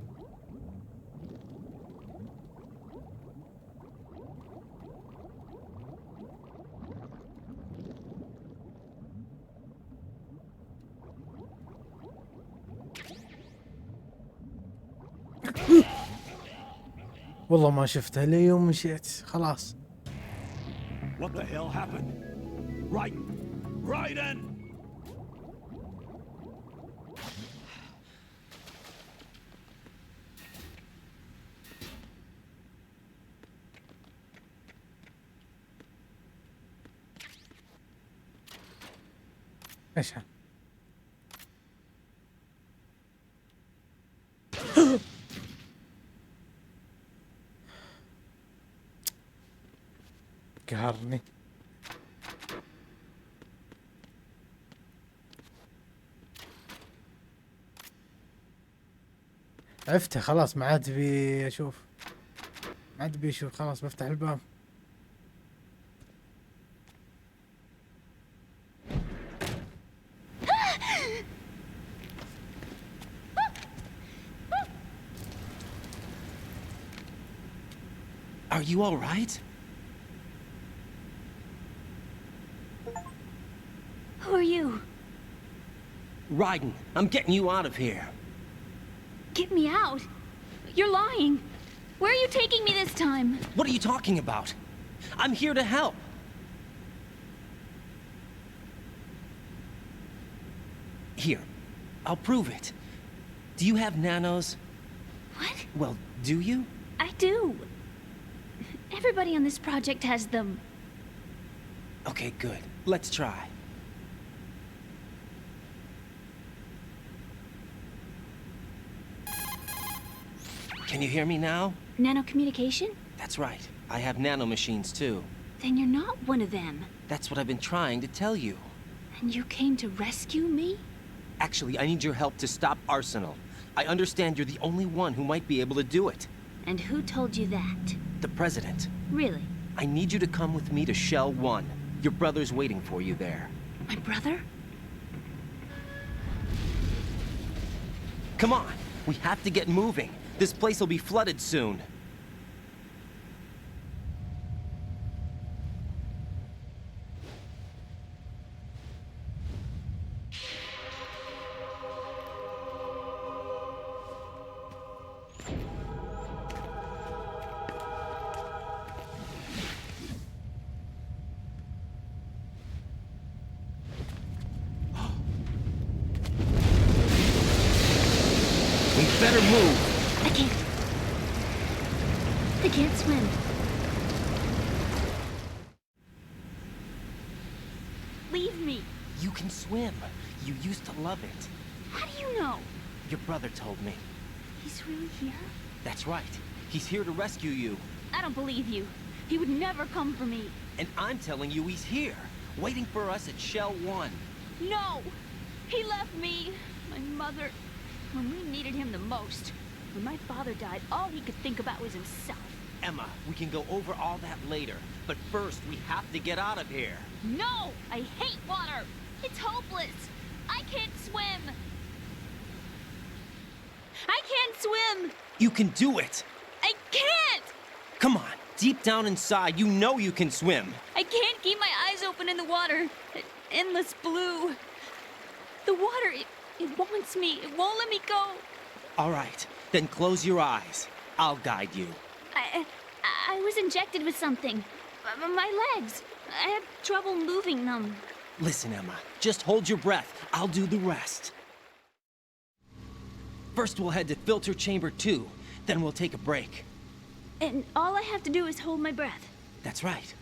والله ما شفتها ليوم مشيت خلاص. What the hell happened? Raiden! Raiden! ايش ها؟ قهرني. عرفته خلاص، ما عاد بي اشوف، ما عاد بي اشوف، خلاص بفتح الباب. Are you all right? Who are you? Raiden, I'm getting you out of here. Get me out? You're lying. Where are you taking me this time? What are you talking about? I'm here to help. Here, I'll prove it. Do you have nanos? What? Well, do you? I do. Everybody on this project has them. Okay, good. Let's try. Can you hear me now? Nanocommunication? That's right. I have nanomachines too. Then you're not one of them. That's what I've been trying to tell you. And you came to rescue me? Actually, I need your help to stop Arsenal. I understand you're the only one who might be able to do it. And who told you that? The President. Really? I need you to come with me to Shell 1. Your brother's waiting for you there. My brother? Come on! We have to get moving. This place will be flooded soon. We better move. I can't. I can't swim. Leave me. You can swim. You used to love it. How do you know? Your brother told me. He's really here? That's right. He's here to rescue you. I don't believe you. He would never come for me. And I'm telling you he's here, waiting for us at Shell 1. No! He left me, my mother, when we needed him the most. When my father died, all he could think about was himself. Emma, we can go over all that later. But first, we have to get out of here. No! I hate water! It's hopeless! I can't swim! I can't swim! You can do it! I can't! Come on, deep down inside, you know you can swim. I can't keep my eyes open in the water. Endless blue. The water, it wants me. It won't let me go. All right, then close your eyes. I'll guide you. I was injected with something. My legs. I have trouble moving them. Listen, Emma, just hold your breath. I'll do the rest. First, we'll head to filter chamber 2. Then we'll take a break. And all I have to do is hold my breath. That's right.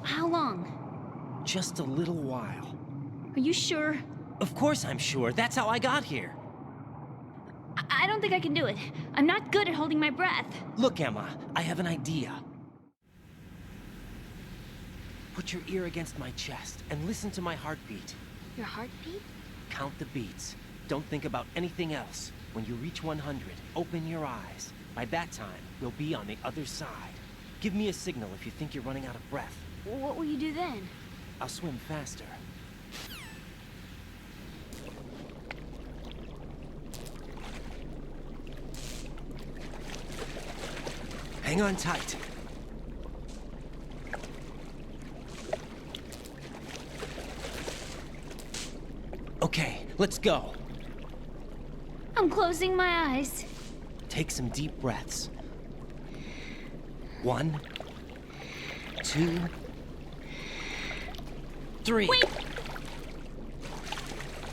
How long? Just a little while. Are you sure? Of course I'm sure. That's how I got here. I don't think I can do it. I'm not good at holding my breath. Look, Emma, I have an idea. Put your ear against my chest and listen to my heartbeat. Your heartbeat? Count the beats. Don't think about anything else. When you reach 100, open your eyes. By that time, you'll be on the other side. Give me a signal if you think you're running out of breath. What will you do then? I'll swim faster. Hang on tight. Okay, let's go. I'm closing my eyes. Take some deep breaths. 1, 2, 3. Wait!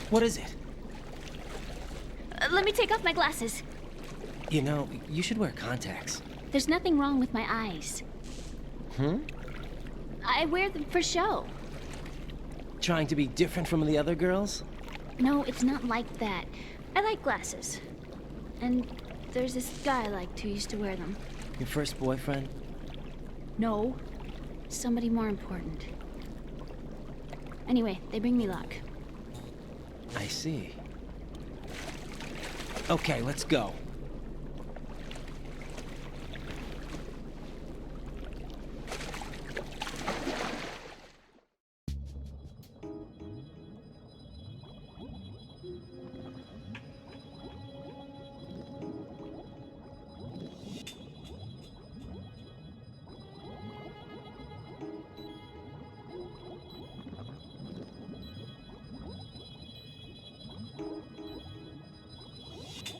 What is it? Let me take off my glasses. You know, you should wear contacts. There's nothing wrong with my eyes. I wear them for show. Trying to be different from the other girls? No, it's not like that. I like glasses. And there's this guy I liked who used to wear them. Your first boyfriend? No. Somebody more important. Anyway, they bring me luck. I see. Okay, let's go.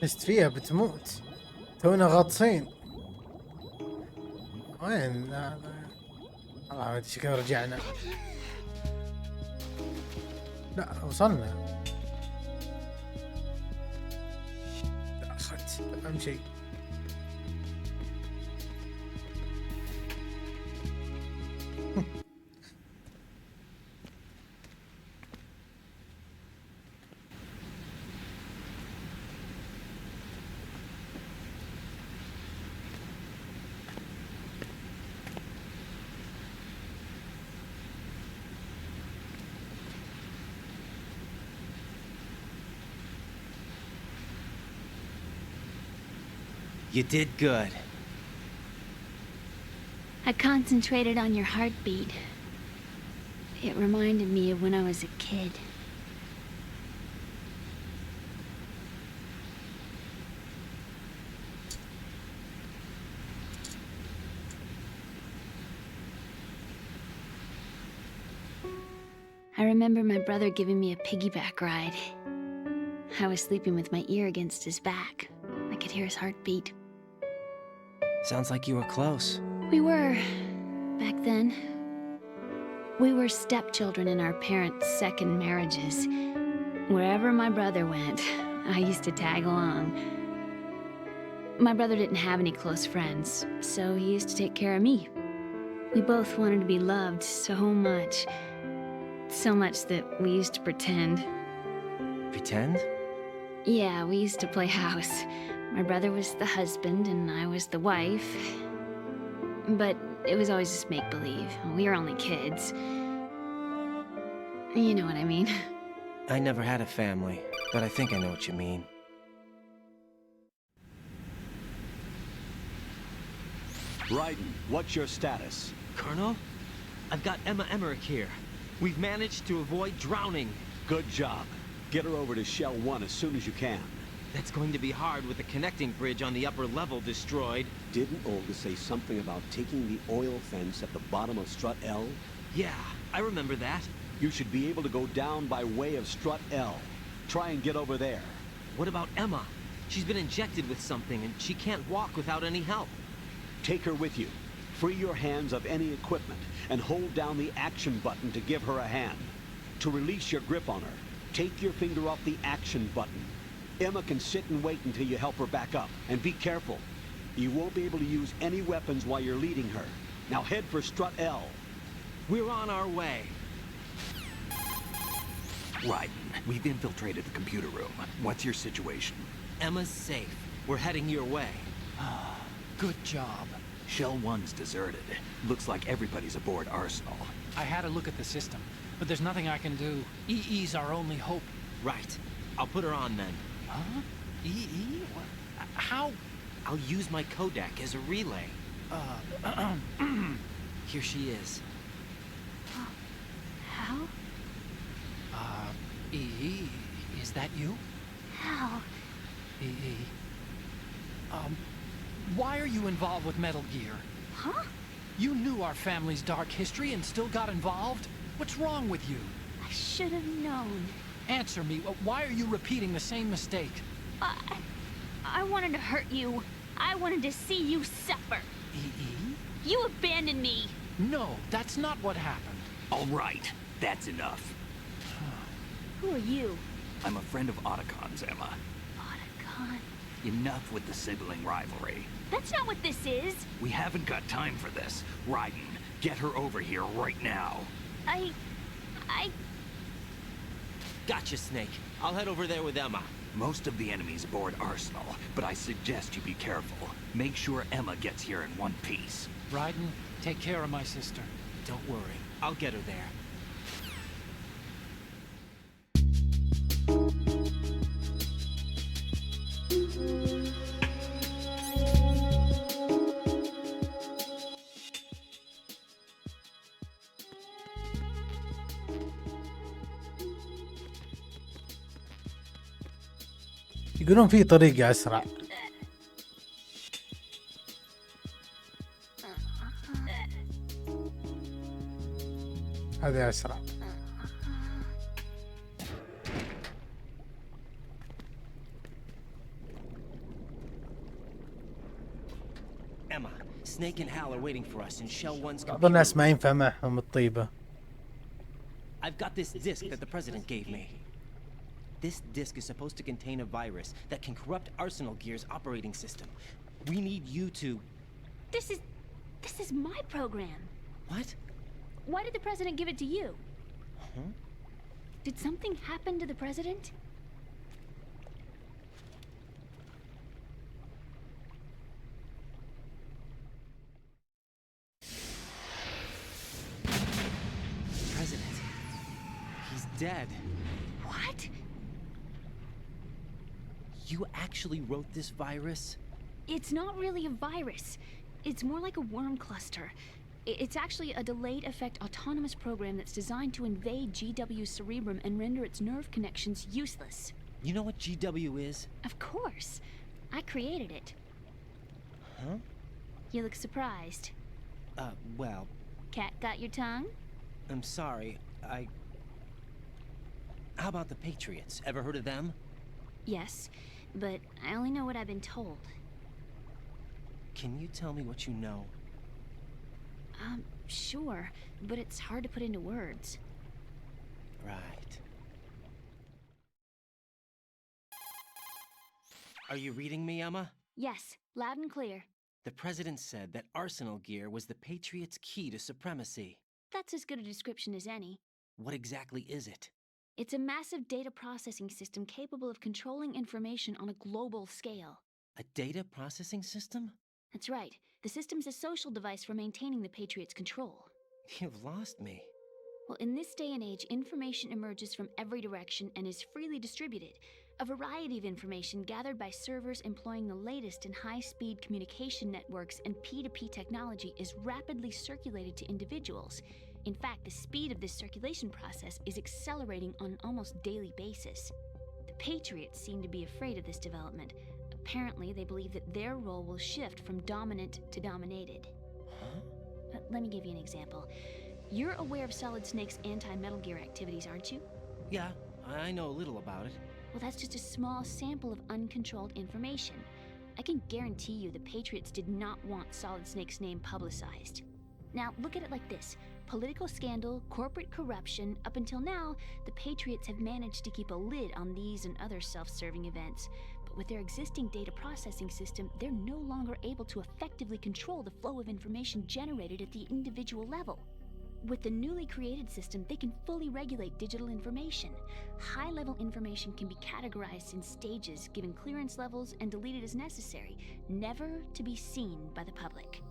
لست فيها بتموت. تونا غاطسين. وين؟ لا والله شكله رجعنا. لا وصلنا. لا أخذت أهم شيء. You did good. I concentrated on your heartbeat. It reminded me of when I was a kid. I remember my brother giving me a piggyback ride. I was sleeping with my ear against his back. I could hear his heartbeat. Sounds like you were close. We were, back then. We were stepchildren in our parents' second marriages. Wherever my brother went, I used to tag along. My brother didn't have any close friends, so he used to take care of me. We both wanted to be loved so much. So much that we used to pretend. Pretend? Yeah, we used to play house. My brother was the husband and I was the wife. But it was always just make-believe. We were only kids. You know what I mean. I never had a family, but I think I know what you mean. Raiden, what's your status? Colonel? I've got Emma Emmerich here. We've managed to avoid drowning. Good job. Get her over to Shell 1 as soon as you can. That's going to be hard with the connecting bridge on the upper level destroyed. Didn't Olga say something about taking the oil fence at the bottom of Strut L? Yeah, I remember that. You should be able to go down by way of Strut L. Try and get over there. What about Emma? She's been injected with something and she can't walk without any help. Take her with you. Free your hands of any equipment and hold down the action button to give her a hand. To release your grip on her, take your finger off the action button. Emma can sit and wait until you help her back up. And be careful. You won't be able to use any weapons while you're leading her. Now head for Strut L. We're on our way. Raiden, we've infiltrated the computer room. What's your situation? Emma's safe. We're heading your way. Good job. Shell 1's deserted. Looks like everybody's aboard Arsenal. I had a look at the system, but there's nothing I can do. EE's our only hope. Right. I'll put her on then. Huh? EE? How? I'll use my Kodak as a relay. Here she is. How? EE, is that you? How? EE. Why are you involved with Metal Gear? Huh? You knew our family's dark history and still got involved? What's wrong with you? I should have known. Answer me. Why are you repeating the same mistake? I wanted to hurt you. I wanted to see you suffer. EE? You abandoned me! No, that's not what happened. All right, that's enough. Who are you? I'm a friend of Otacon's, Emma. Otacon? Enough with the sibling rivalry. That's not what this is! We haven't got time for this. Raiden, get her over here right now. I... Gotcha, Snake. I'll head over there with Emma. Most of the enemies board Arsenal, but I suggest you be careful. Make sure Emma gets here in one piece. Raiden, take care of my sister. Don't worry. I'll get her there. يقولون في طريقة أسرع. هذا أسرع. Emma, Snake and Hal are waiting for us in Shell 1's بعض computer. الناس ما ينفع معهم الطيبة. I've got this disk that the president gave me. This disk is supposed to contain a virus that can corrupt Arsenal Gear's operating system. We need you to... This is my program. What? Why did the president give it to you? Huh? Did something happen to the president? President. He's dead. What? You actually wrote this virus? It's not really a virus. It's more like a worm cluster. It's actually a delayed effect autonomous program that's designed to invade GW's cerebrum and render its nerve connections useless. You know what GW is? Of course. I created it. Huh? You look surprised. Well, Cat got your tongue? I'm sorry. How about the Patriots? Ever heard of them? Yes, but I only know what I've been told. Can you tell me what you know? Sure, but it's hard to put into words. Right. Are you reading me, Emma? Yes, loud and clear. The president said that Arsenal Gear was the Patriots' key to supremacy. That's as good a description as any. What exactly is it? It's a massive data processing system capable of controlling information on a global scale. A data processing system? That's right. The system's a social device for maintaining the Patriots' control. You've lost me. Well, in this day and age, information emerges from every direction and is freely distributed. A variety of information gathered by servers employing the latest in high-speed communication networks and P2P technology is rapidly circulated to individuals. In fact, the speed of this circulation process is accelerating on an almost daily basis. The Patriots seem to be afraid of this development. Apparently, they believe that their role will shift from dominant to dominated. Huh? Let me give you an example. You're aware of Solid Snake's anti-Metal Gear activities, aren't you? Yeah, I know a little about it. Well, that's just a small sample of uncontrolled information. I can guarantee you the Patriots did not want Solid Snake's name publicized. Now, look at it like this. Political scandal, corporate corruption, up until now, the Patriots have managed to keep a lid on these and other self-serving events. But with their existing data processing system, they're no longer able to effectively control the flow of information generated at the individual level. With the newly created system, they can fully regulate digital information. High-level information can be categorized in stages, given clearance levels, and deleted as necessary, never to be seen by the public.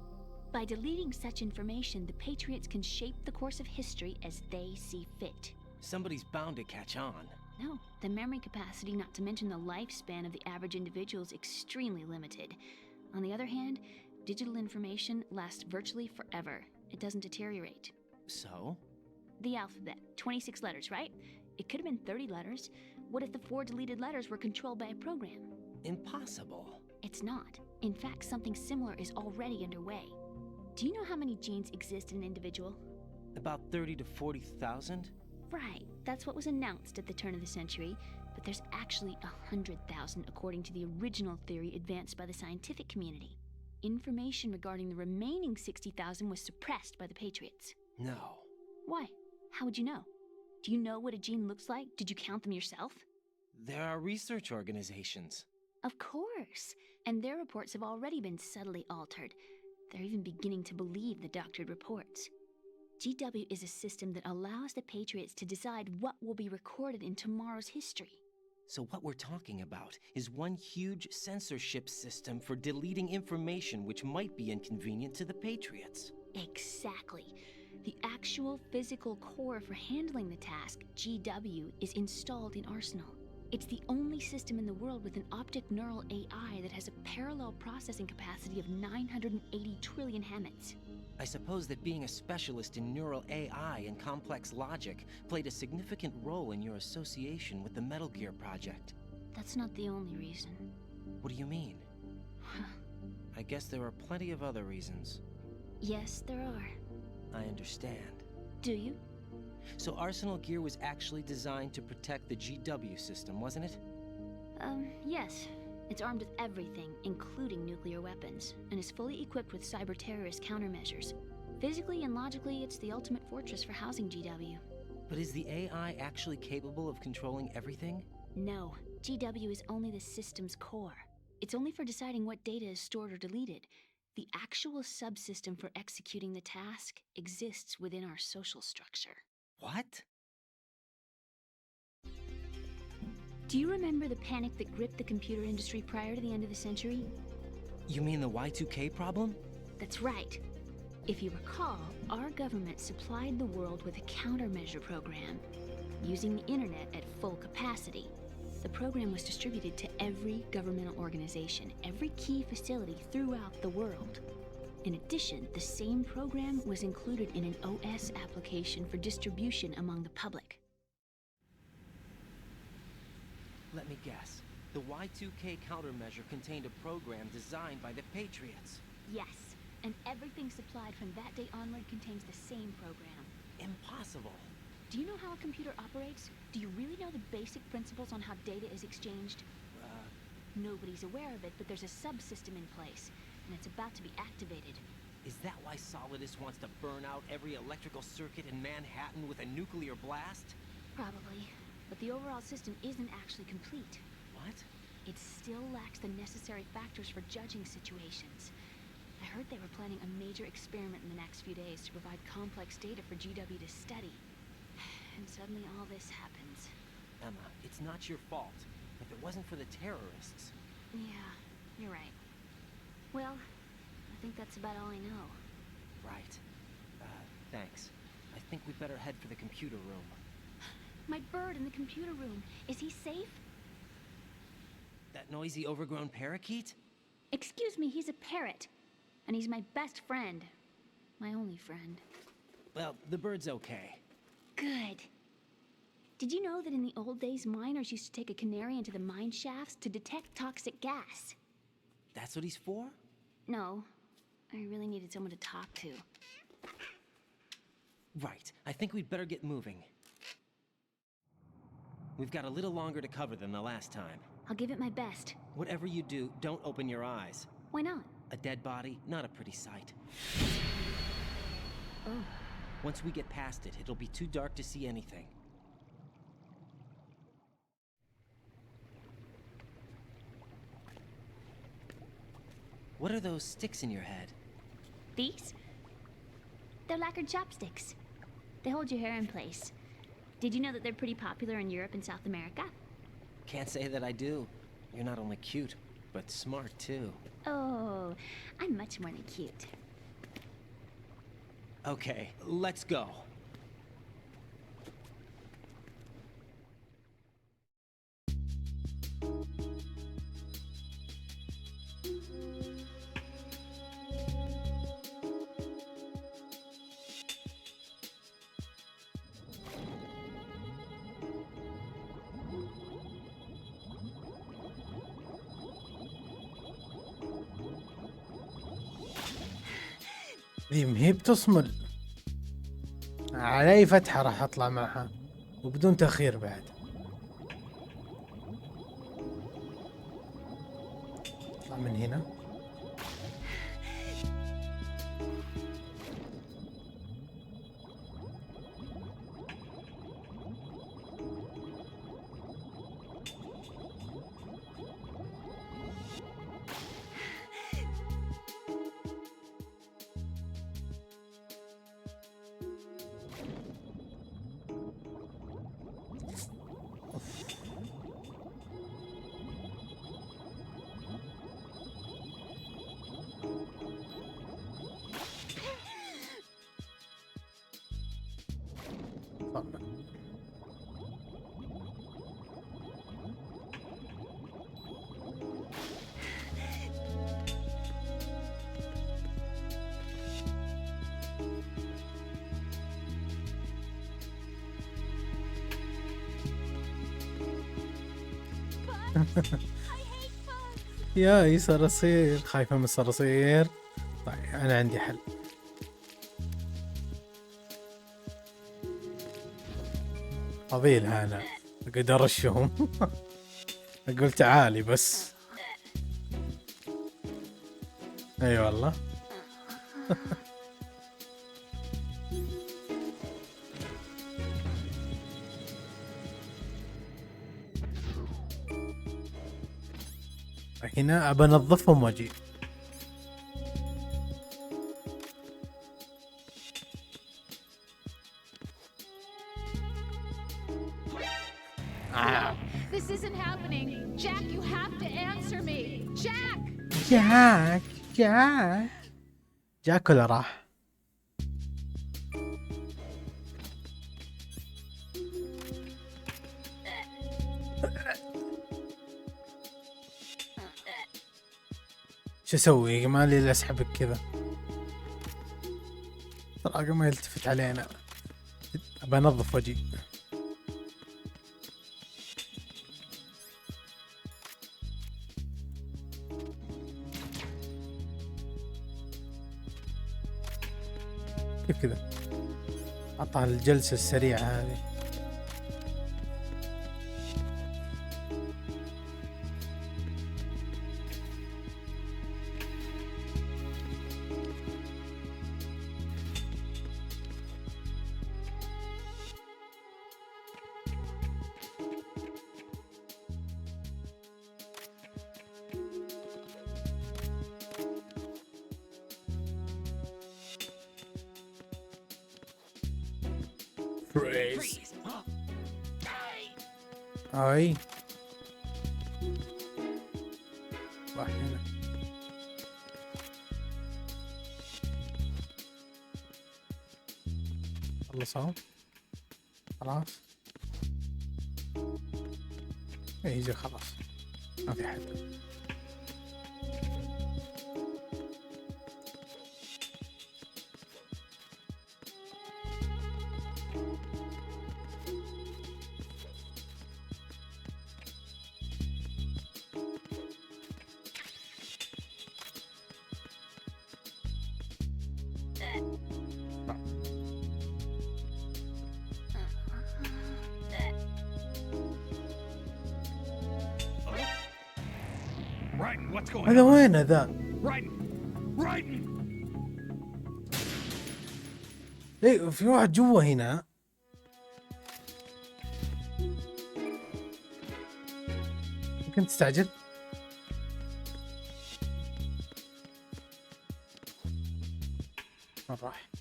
By deleting such information, the Patriots can shape the course of history as they see fit. Somebody's bound to catch on. No, the memory capacity, not to mention the lifespan of the average individual, is extremely limited. On the other hand, digital information lasts virtually forever. It doesn't deteriorate. So? The alphabet, 26 letters, right? It could have been 30 letters. What if the 4 deleted letters were controlled by a program? Impossible. It's not. In fact, something similar is already underway. Do you know how many genes exist in an individual? About 30 to 40,000? Right, that's what was announced at the turn of the century, but there's actually 100,000 according to the original theory advanced by the scientific community. information regarding the remaining 60,000 was suppressed by the Patriots. No. Why? How would you know? Do you know what a gene looks like? Did you count them yourself? There are research organizations. Of course. And their reports have already been subtly altered. They're even beginning to believe the doctored reports. GW is a system that allows the Patriots to decide what will be recorded in tomorrow's history. So what we're talking about is one huge censorship system for deleting information which might be inconvenient to the Patriots. Exactly. The actual physical core for handling the task, GW, is installed in Arsenal. It's the only system in the world with an optic neural AI that has a parallel processing capacity of 980 trillion Hammets. I suppose that being a specialist in neural AI and complex logic played a significant role in your association with the Metal Gear project. That's not the only reason. What do you mean? I guess there are plenty of other reasons. Yes, there are. I understand. Do you? So Arsenal Gear was actually designed to protect the GW system, wasn't it? Yes. It's armed with everything, including nuclear weapons, and is fully equipped with cyber-terrorist countermeasures. Physically and logically, it's the ultimate fortress for housing GW. But is the AI actually capable of controlling everything? No. GW is only the system's core. It's only for deciding what data is stored or deleted. The actual subsystem for executing the task exists within our social structure. What? Do you remember the panic that gripped the computer industry prior to the end of the century? You mean the Y2K problem? That's right. If you recall, our government supplied the world with a countermeasure program. Using the internet at full capacity, the program was distributed to every governmental organization, every key facility throughout the world. In addition, the same program was included in an OS application for distribution among the public. Let me guess. The Y2K countermeasure contained a program designed by the Patriots. Yes, and everything supplied from that day onward contains the same program. Impossible. Do you know how a computer operates? Do you really know the basic principles on how data is exchanged? Nobody's aware of it, but there's a subsystem in place, and it's about to be activated. Is that why Solidus wants to burn out every electrical circuit in Manhattan with a nuclear blast? Probably. But the overall system isn't actually complete. What? It still lacks the necessary factors for judging situations. I heard they were planning a major experiment in the next few days to provide complex data for GW to study. And suddenly all this happens. Emma, it's not your fault. If it wasn't for the terrorists... Yeah, you're right. Well, I think that's about all I know. Right. Thanks. I think we better head for the computer room. My bird in the computer room. Is he safe? That noisy, overgrown parakeet? Excuse me, he's a parrot. And he's my best friend. My only friend. Well, the bird's okay. Good. Did you know that in the old days, miners used to take a canary into the mine shafts to detect toxic gas? That's what he's for? No. I really needed someone to talk to. Right. I think we'd better get moving. We've got a little longer to cover than the last time. I'll give it my best. Whatever you do, don't open your eyes. Why not? A dead body, not a pretty sight. Oh. Once we get past it, it'll be too dark to see anything. What are those sticks in your head? These? They're lacquered chopsticks. They hold your hair in place. Did you know that they're pretty popular in Europe and South America? Can't say that I do. You're not only cute, but smart too. Oh, I'm much more than cute. Okay, let's go. ذي مهي بتصمل. على أي فتحة راح أطلع معها وبدون تأخير بعد. أطلع من هنا. يا صراصير، خايفة من الصراصير. طيب أنا عندي حل. فضيلها أنا أقعد أرشهم. أقول تعالي بس. أي والله. هنا أبى أنظفهم وأجي. This isn't happening. Jack, you have to answer me. Jack! جاك ولا راح؟ شو اسوي؟ ما لي الا اسحبك كذا. ترى ما يلتفت علينا. ابى انظف وجهي. كيف كذا؟ اعطها الجلسة السريعة هذه. اي راح هنا. خلصوا خلاص. يجي خلاص ما في حد. هذا وين ذا؟ ايه في واحد جوا هنا. ممكن تستعجل. راح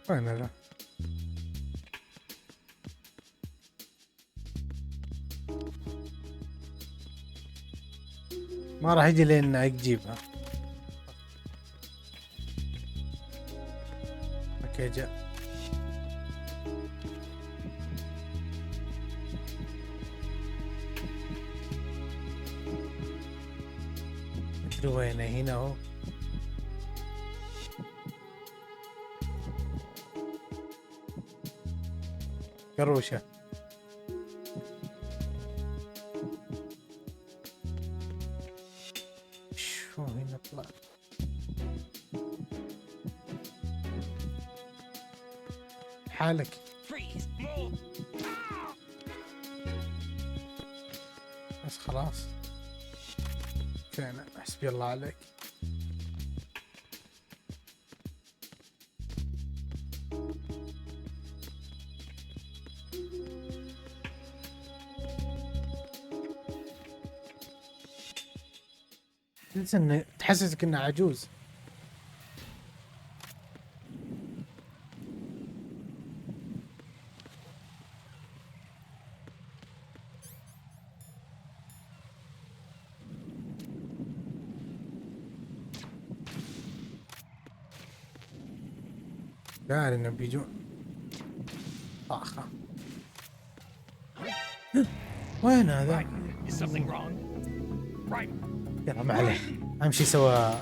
وين هذا؟ ما راح يجي لين اجيبها. اوكي جاء. مدري وين. هنا اهو. كروشة. شو هنا طلع؟ حالك. بس خلاص. كان حسبي الله عليك. تحس انه تحسسك انه عجوز. داري انهم بيجون. طاخة. وين هذا؟ يلا ما عليه، اهم شي سوى.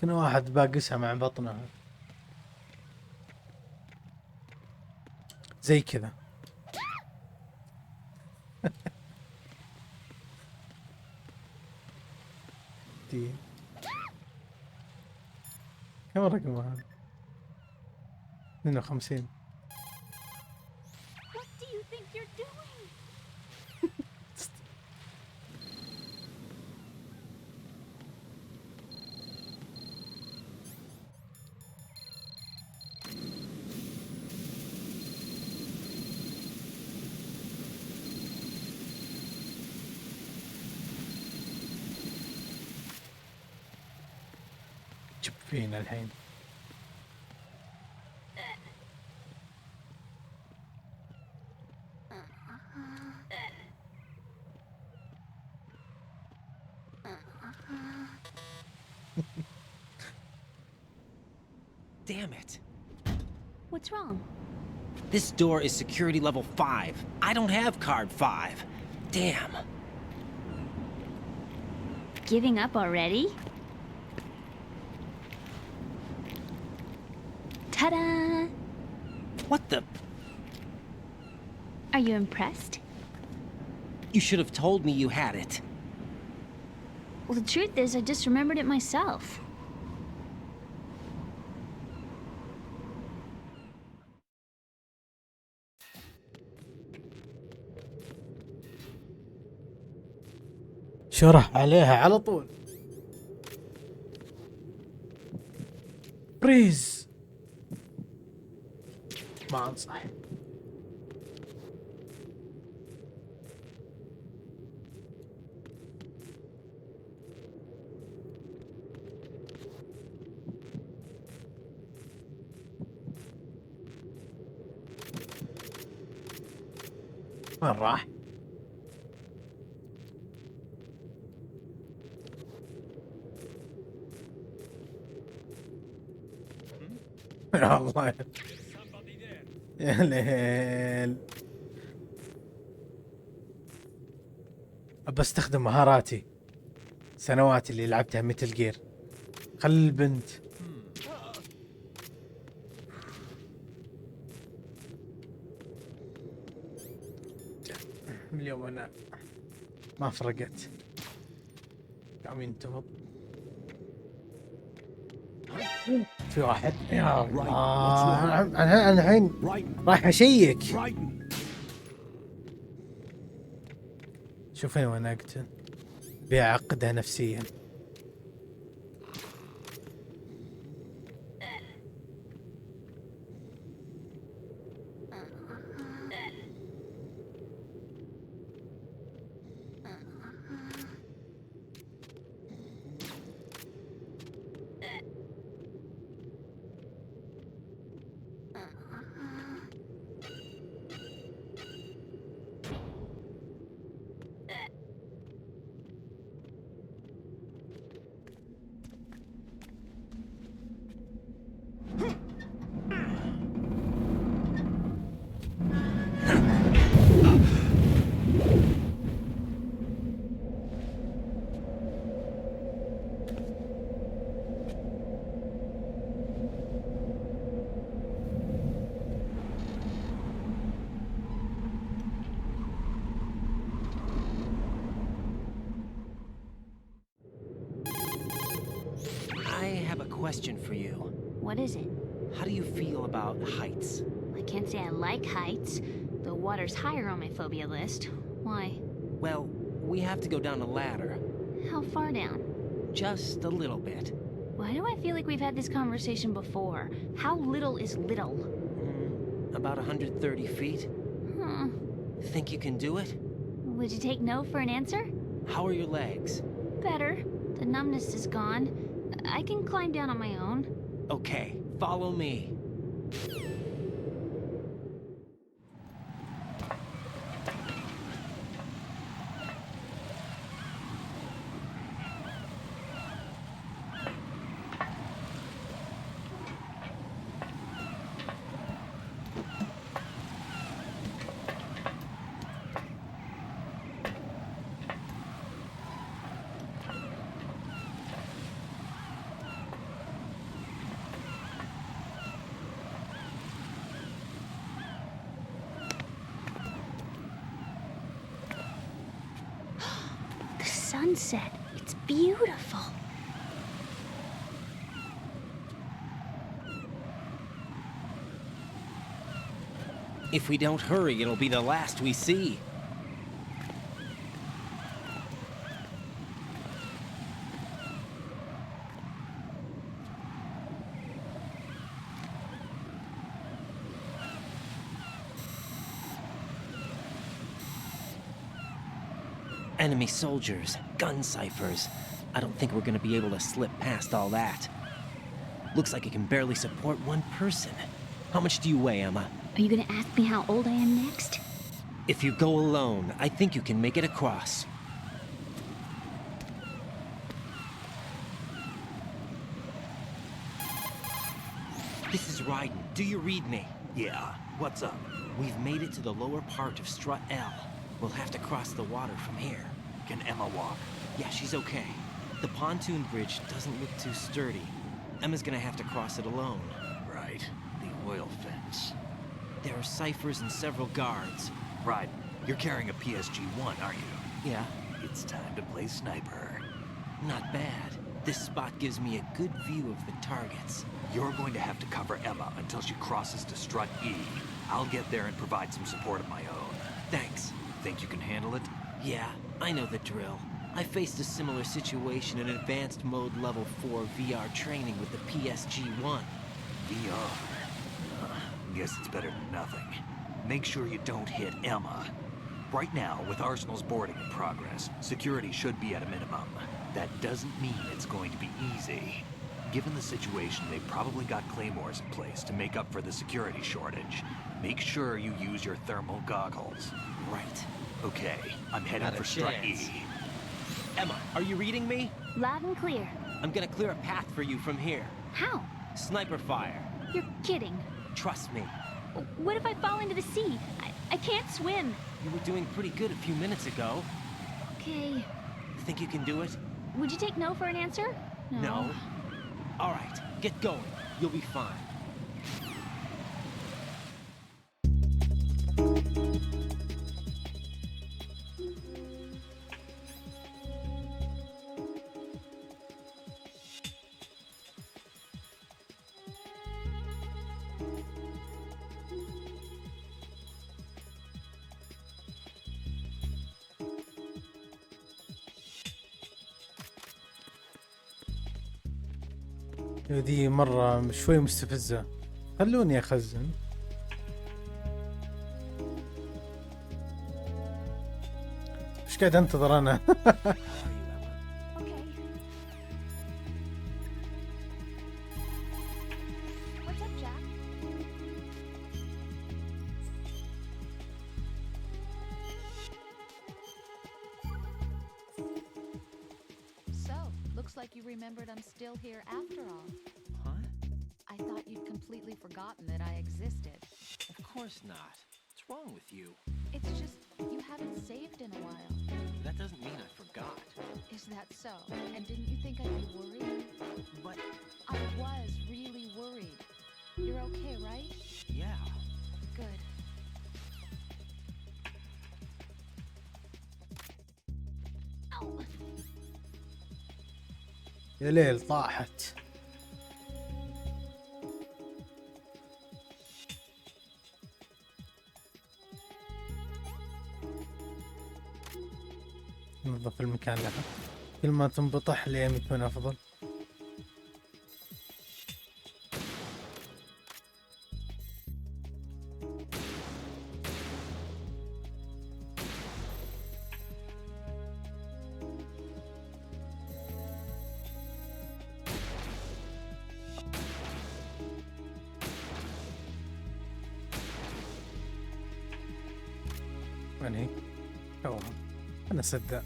كنا واحد باقسها مع بطنه زي كذا. كم رقم هذا؟ 52. What do you think you're doing? جب فينا الحين. Damn it. What's wrong? This door is security level 5. I don't have card 5. Damn. Giving up already? Ta-da! What the? Are you impressed? You should have told me you had it. Well, the truth is, I just remembered it myself. شرح عليها على طول. بريز. ما انصح. وين راح؟ يا الله يا ليل. أبى استخدم مهاراتي سنوات اللي لعبتها ميتل جير. خل البنت. اليوم أنا ما فرقت. قام ينتفض. في واحد. يا الله. أنا الحين رايح أشيك. شوفين وين أقتل. بيعقدها نفسيا. Question for you. What is it? How do you feel about heights? I can't say I like heights. The water's higher on my phobia list. Why? Well, we have to go down a ladder. How far down? Just a little bit. Why do I feel like we've had this conversation before? How little is little? About 130 feet. Think you can do it? Would you take no for an answer? How are your legs? Better. The numbness is gone. I can climb down on my own. Okay, follow me. Sunset. It's beautiful. If we don't hurry, it'll be the last we see. Enemy soldiers, gun ciphers. I don't think we're gonna be able to slip past all that. Looks like it can barely support one person. How much do you weigh, Emma? Are you gonna ask me how old I am next? If you go alone, I think you can make it across. This is Ryden. Do you read me? Yeah, what's up? We've made it to the lower part of Strut L. We'll have to cross the water from here. Can Emma walk? Yeah, she's okay. The pontoon bridge doesn't look too sturdy. Emma's gonna have to cross it alone. Right, the oil fence. There are ciphers and several guards. Right, you're carrying a PSG-1, aren't you? Yeah. It's time to play sniper. Not bad. This spot gives me a good view of the targets. You're going to have to cover Emma until she crosses to Strut E. I'll get there and provide some support of my own. Thanks. Think you can handle it? Yeah, I know the drill. I faced a similar situation in advanced mode level 4 VR training with the PSG-1. VR? Guess it's better than nothing. Make sure you don't hit Emma. Right now, with Arsenal's boarding in progress, security should be at a minimum. That doesn't mean it's going to be easy. Given the situation, they've probably got claymores in place to make up for the security shortage. Make sure you use your thermal goggles. Right. Okay, I'm headed Not a for Strut chance. E. Emma, are you reading me? Loud and clear. I'm gonna clear a path for you from here. How? Sniper fire. You're kidding. Trust me. What if I fall into the sea? I can't swim. You were doing pretty good a few minutes ago. Okay. Think you can do it? Would you take no for an answer? No. All right, get going. You'll be fine. دي مرة شوي مستفزة. خلوني أخزن. مش قاعد أنتظر أنا. Looks like you remembered I'm still here after all. Huh? I thought you'd completely forgotten that I existed. Of course not. What's wrong with you? It's just you haven't saved in a while. That doesn't mean I forgot. Is that so? And didn't you think I'd be worried? But I was really worried. You're okay, right? yeah. Good. Ow. يا ليل طاحت. ننظف المكان لها. كل ما تنبطح الأيام تكون أفضل. وين هي؟ أنا صدق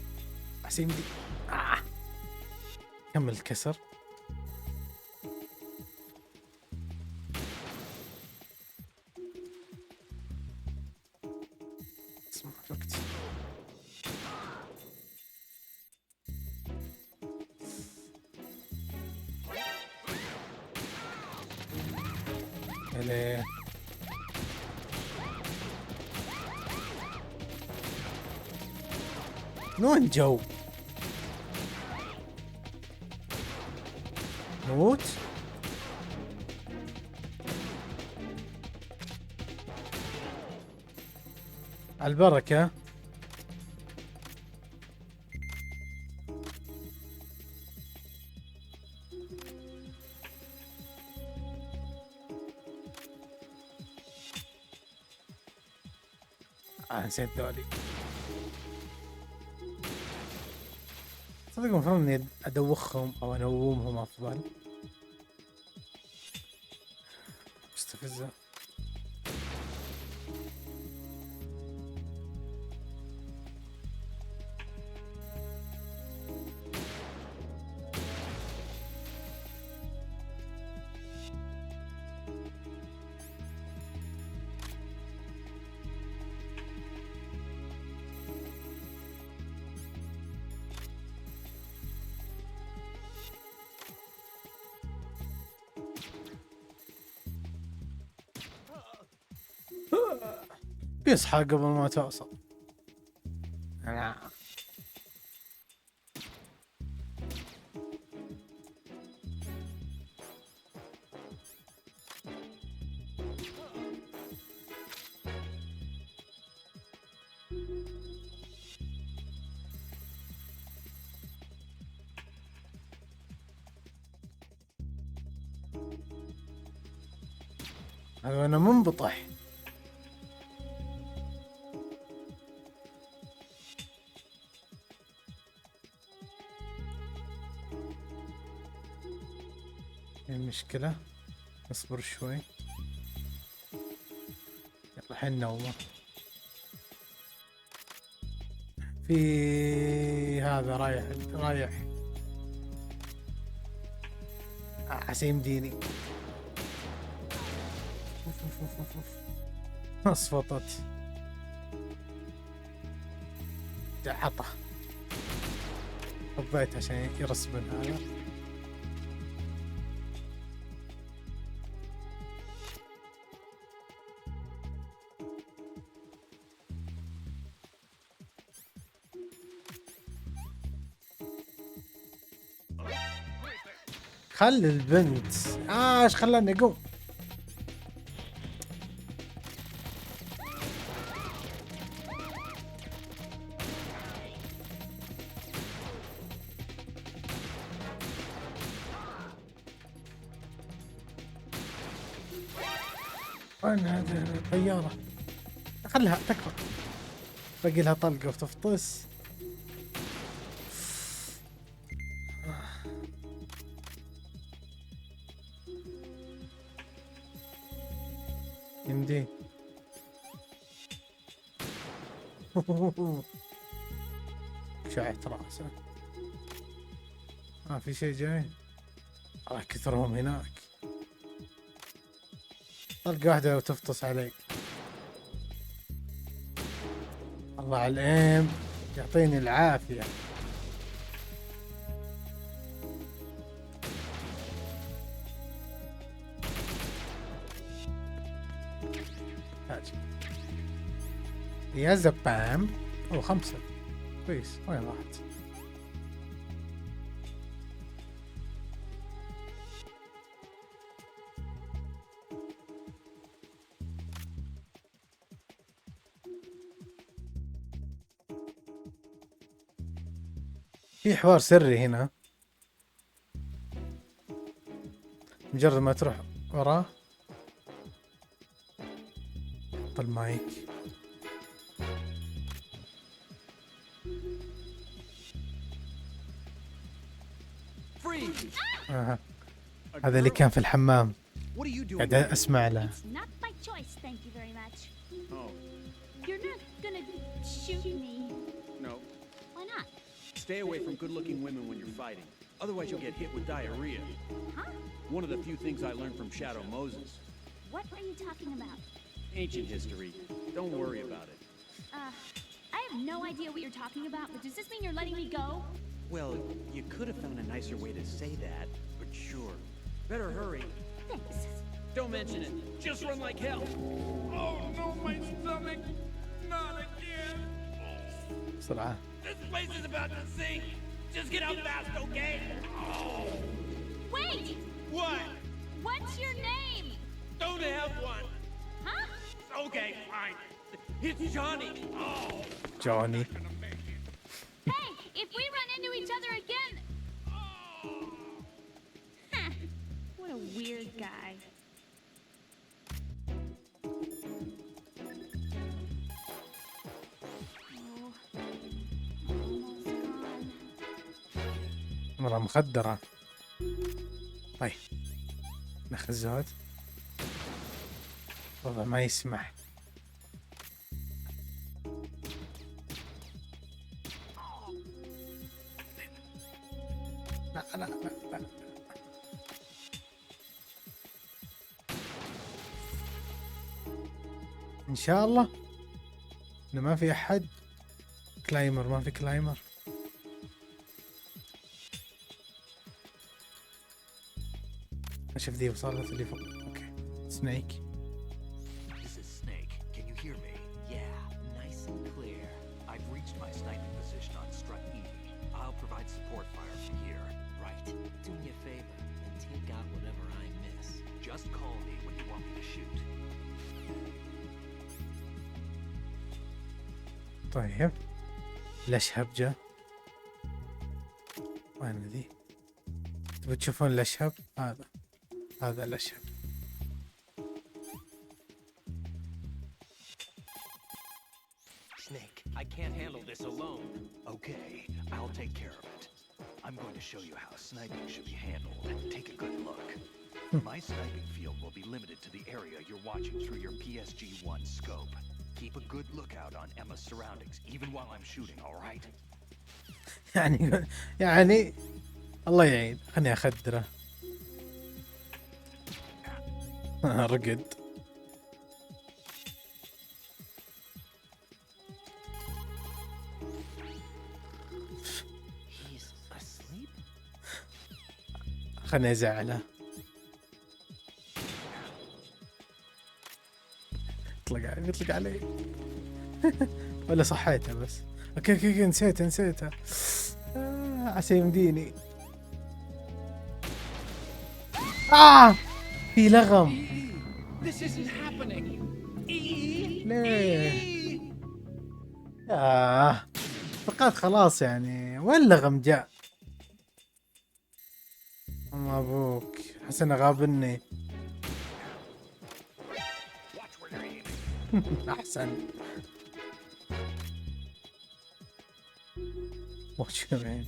عسيم دي. كمل الكسر. اسمع وقت. إليه. نون جو موت. البركة. نسيت ذولي. صدق المفروض اني ادوخهم او انومهم افضل. مستفزة. بيصحى قبل ما توصل. أنا منبطح. المشكلة اصبر شوي. يلا الحين نومه. في هذا رايح عسيم ديني. اصفطت عطه حبيت عشان يرسبن هذا. خلي البنت ايش خلاني اقوم. وين هذه الطيارة؟ خلها تكفى. باقي لها طلقة وتفطس. يمدي. شعت راسه. في شيء جاي. كثرهم هناك. طلقة واحدة وتفطس علي. الله على الايم يعطيني العافية. يا زبام. 5 كويس. وين راحت؟ في حوار سري هنا، مجرد ما تروح وراه. حط المايك. هذا اللي كان في الحمام قاعد اسمع له. It's not my choice, thank you very much. Oh. You're not gonna shoot me. No. Why not? Stay away from good-looking women when you're fighting. Otherwise you'll get hit with diarrhea. Huh? One of the few things I learned from Shadow Moses. What are you talking about? Ancient history. Don't worry about it. I have no idea what you're talking about, but does this mean you're letting me go? Well, you could have found a nicer way to say that, but sure. Better hurry. Thanks. Don't mention it. Just run like hell. Oh no, my stomach. Not again. بسرعة. This place is about to sink. Just get out fast, okay? Oh. Wait! What? What's your name? Don't have one. Huh? Okay, fine. It's Johnny. Oh. Johnny. Hey, if we run into each other again. Huh. What a weird guy. Oh. Almost gone. مرة مخدرة. طيب ناخذ زود. والله ما يسمح. لا لا لا لا. ان شاء الله انه ما في احد. كلايمر، ما في كلايمر. اشوف ذي وصلت اللي فوق. اوكي سنيك. This is Snake. Can you hear me? Yeah, nice and clear. I've reached my sniping position on Strut E. I'll provide support fire from here. Right. Do me a favor and take out whatever I miss. Just call me when you want me to shoot. طيب الاشهب جاء. وين ذي؟ تبي تشوفون الاشهب؟ هذا الاشهب. Snake, I can't handle this alone. Okay, I'll take care of it. I'm going to show you how sniping should be handled. Take a good look. My sniping field will be limited to the area you're watching through your PSG-1 scope. Keep a good lookout on Emma's surroundings, even while I'm shooting, all right? يعني الله يعين. خلني أخدره. رقد. He's asleep? خلني أزعله. يطلق علي. ولا صحيته بس. اوكي نسيته. عسى يمديني. في لغم. ليه؟ فقط خلاص يعني. وين اللغم جاء؟ أما أبوك حسن غابني. أحسن. وش يعني؟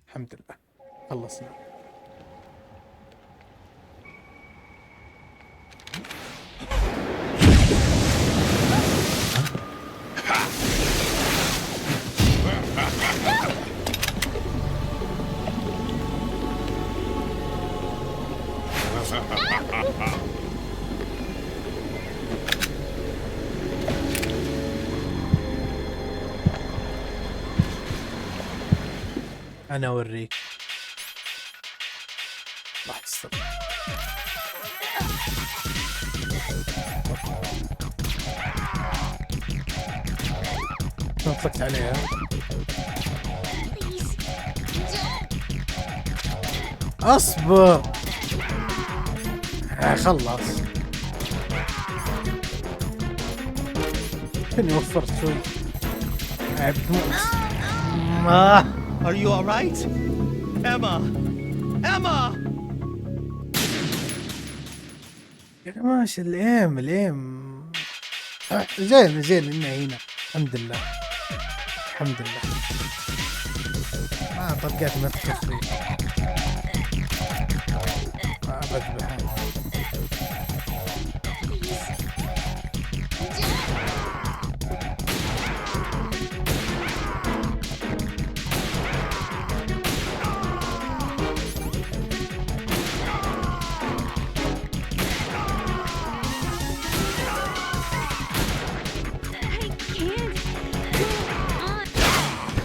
الحمد لله خلصنا. أنا أوريك. راح تستطيع. طلقت عليها. أصبر. خلص. إني وفرت شوي. بتموت. Are you all right? Emma! Emma! يا جماعة ايش الايم زين انه هنا. الحمد لله طلقات ما تكفي. بذبحها.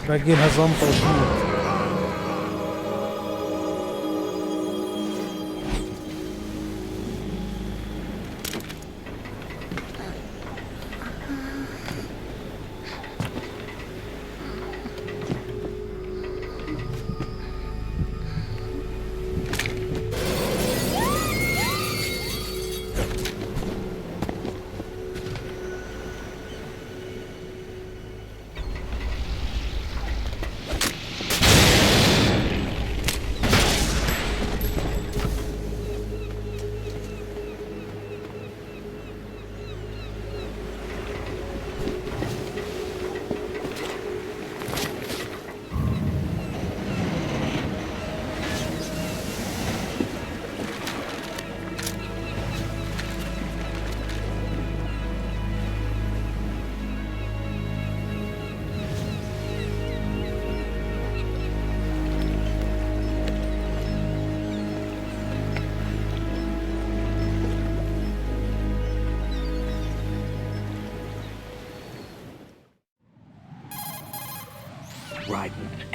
باقي لها زنطة وتموت.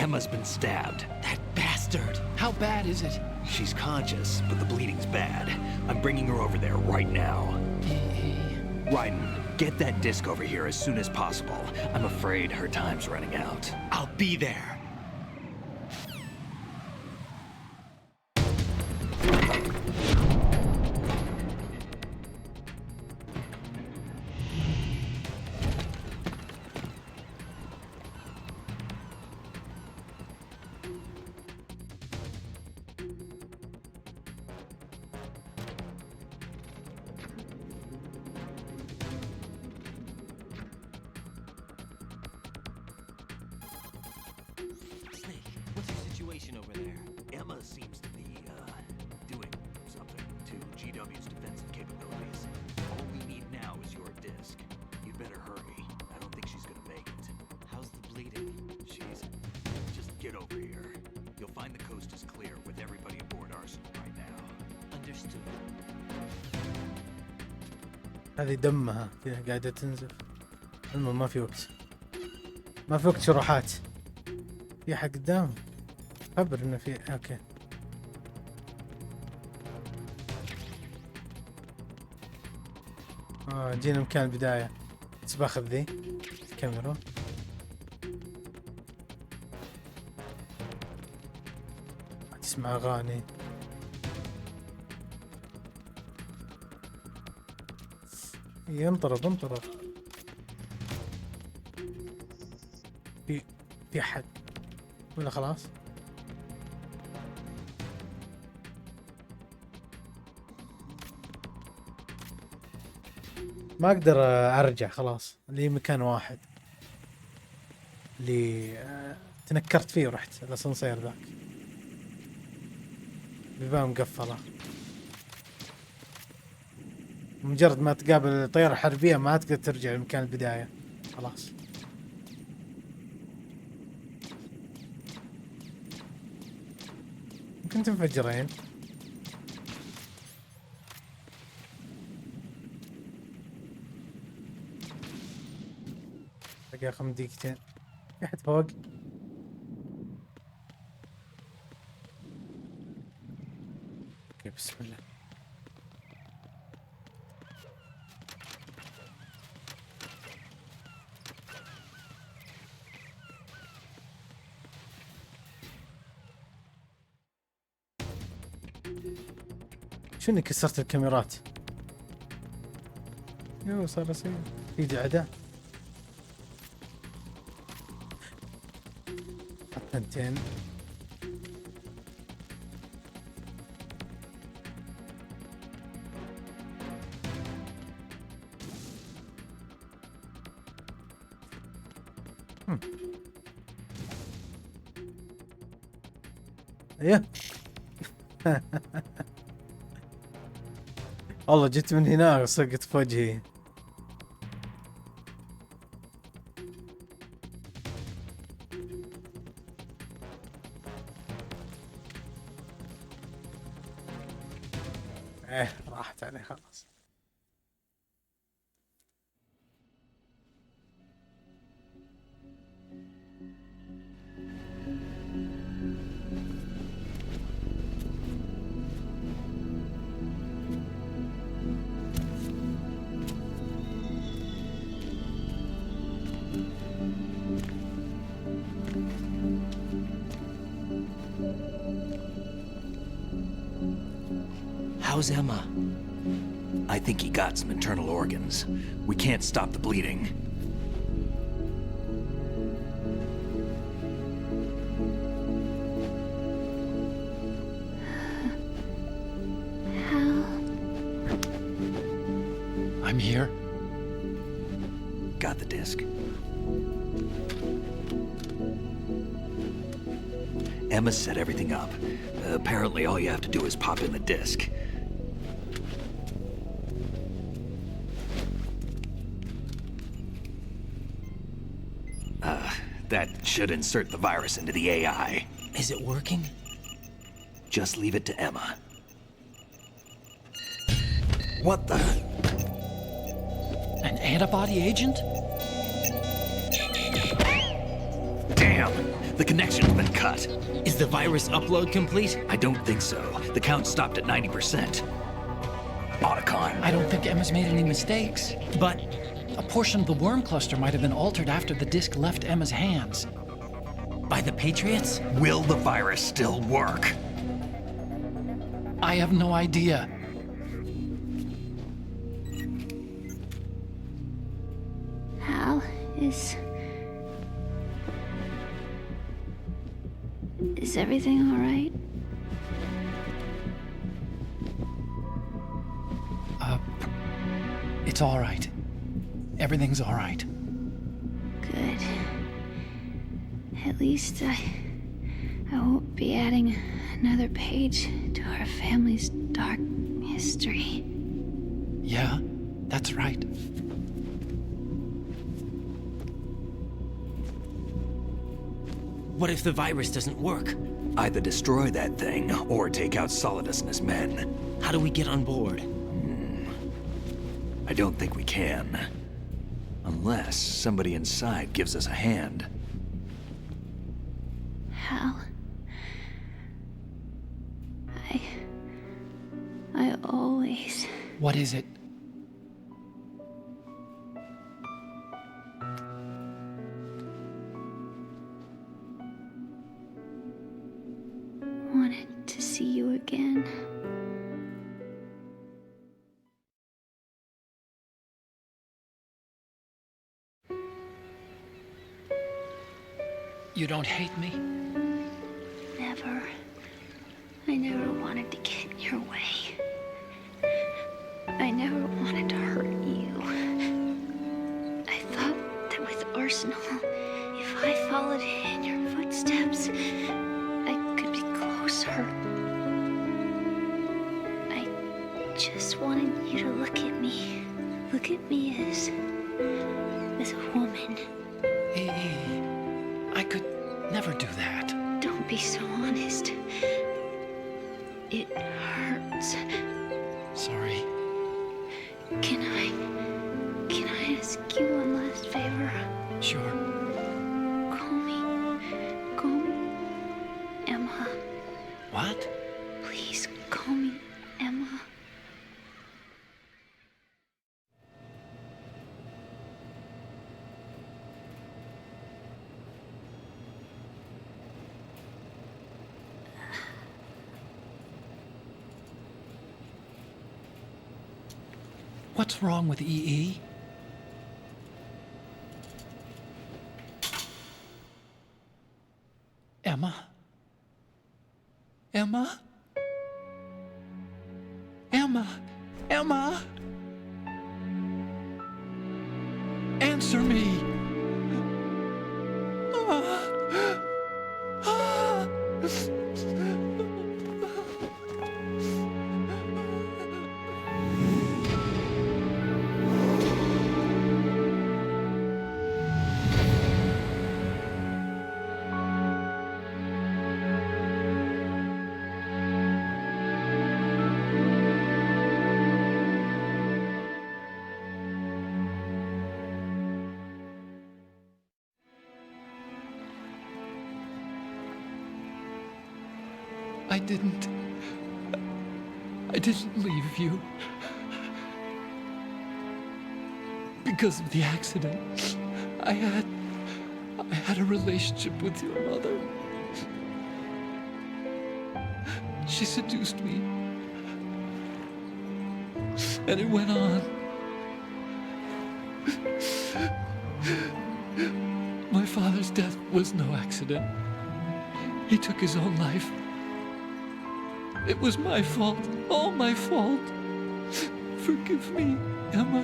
Emma's been stabbed. That bastard! How bad is it? She's conscious, but the bleeding's bad. I'm bringing her over there right now. Raiden, get that disc over here as soon as possible. I'm afraid her time's running out. I'll be there. Over there. Emma seems to be, doing something to GW's defensive capabilities. All we need now is your disc. You'd better hurry. I don't think she's gonna make it. How's the bleeding? Just get over here. You'll find the coast is clear with everybody aboard Arsenal right now. Understood. هذه دمها قاعدة تنزف. المهم ما في وقت شروحات. في حق قدام خبر انه في. اوكي جينا مكان البداية. بس باخذ ذي الكاميرا. تسمع اغاني. انطرب في حد ولا خلاص؟ ما اقدر ارجع خلاص. لي مكان واحد اللي تنكرت فيه ورحت الاسانسير ذاك. بيبان مقفلة. مجرد ما تقابل طيارة حربية ما تقدر ترجع لمكان البداية خلاص. ممكن تنفجرين. باقي 5 دقيقتين. في حد فوق؟ اوكي بسم الله. شنو كسرت الكاميرات؟ يو صار يصير في اعداء. ثنتين. ايه والله جيت من هنا صقت في وجهي. راحت عليه خلاص. How's Emma? I think he got some internal organs. We can't stop the bleeding. I'm here. Got the disc. Emma set everything up. Apparently all you have to do is pop in the disc. That should insert the virus into the AI. Is it working? Just leave it to Emma. What the? An antibody agent? Damn! The connection's been cut. Is the virus upload complete? I don't think so. The count stopped at 90%. Otacon. I don't think Emma's made any mistakes. But a portion of the worm cluster might have been altered after the disc left Emma's hands. By the Patriots? Will the virus still work? I have no idea. Hal, is everything all right? It's all right. Everything's all right. Good. At least I won't be adding another page to our family's dark history. Yeah, that's right. What if the virus doesn't work? Either destroy that thing, or take out Solidus and his men. How do we get on board? I don't think we can. Unless somebody inside gives us a hand. Hal, I always... What is it? wanted to see you again. You don't hate me? Never. I never wanted to get in your way. I never wanted to hurt you. I thought that with Arsenal, if I followed in your footsteps, I could be closer. I just wanted you to look at me. Look at me as a woman. I could never do that. Don't be so honest. It hurts. Sorry. Can I ask you one last favor? Sure. Call me Emma. What? Please call me Emma. What's wrong with EE? Emma? Emma? Emma? Answer me! I didn't leave you. Because of the accident, I had a relationship with your mother. She seduced me. And it went on. My father's death was no accident. He took his own life. It was my fault, all my fault. Forgive me, Emma.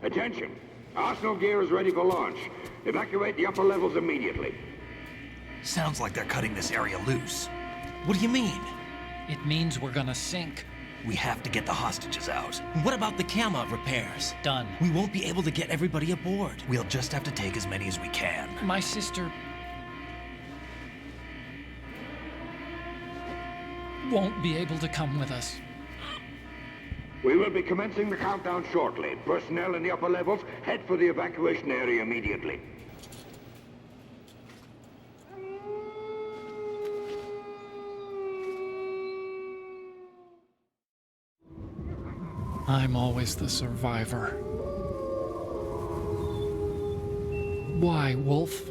Attention! Arsenal gear is ready for launch. Evacuate the upper levels immediately. Sounds like they're cutting this area loose. What do you mean? It means we're gonna sink. We have to get the hostages out. What about the camo repairs? Done. We won't be able to get everybody aboard. We'll just have to take as many as we can. My sister won't be able to come with us. We will be commencing the countdown shortly. Personnel in the upper levels, head for the evacuation area immediately. I'm always the survivor. Why, Wolf?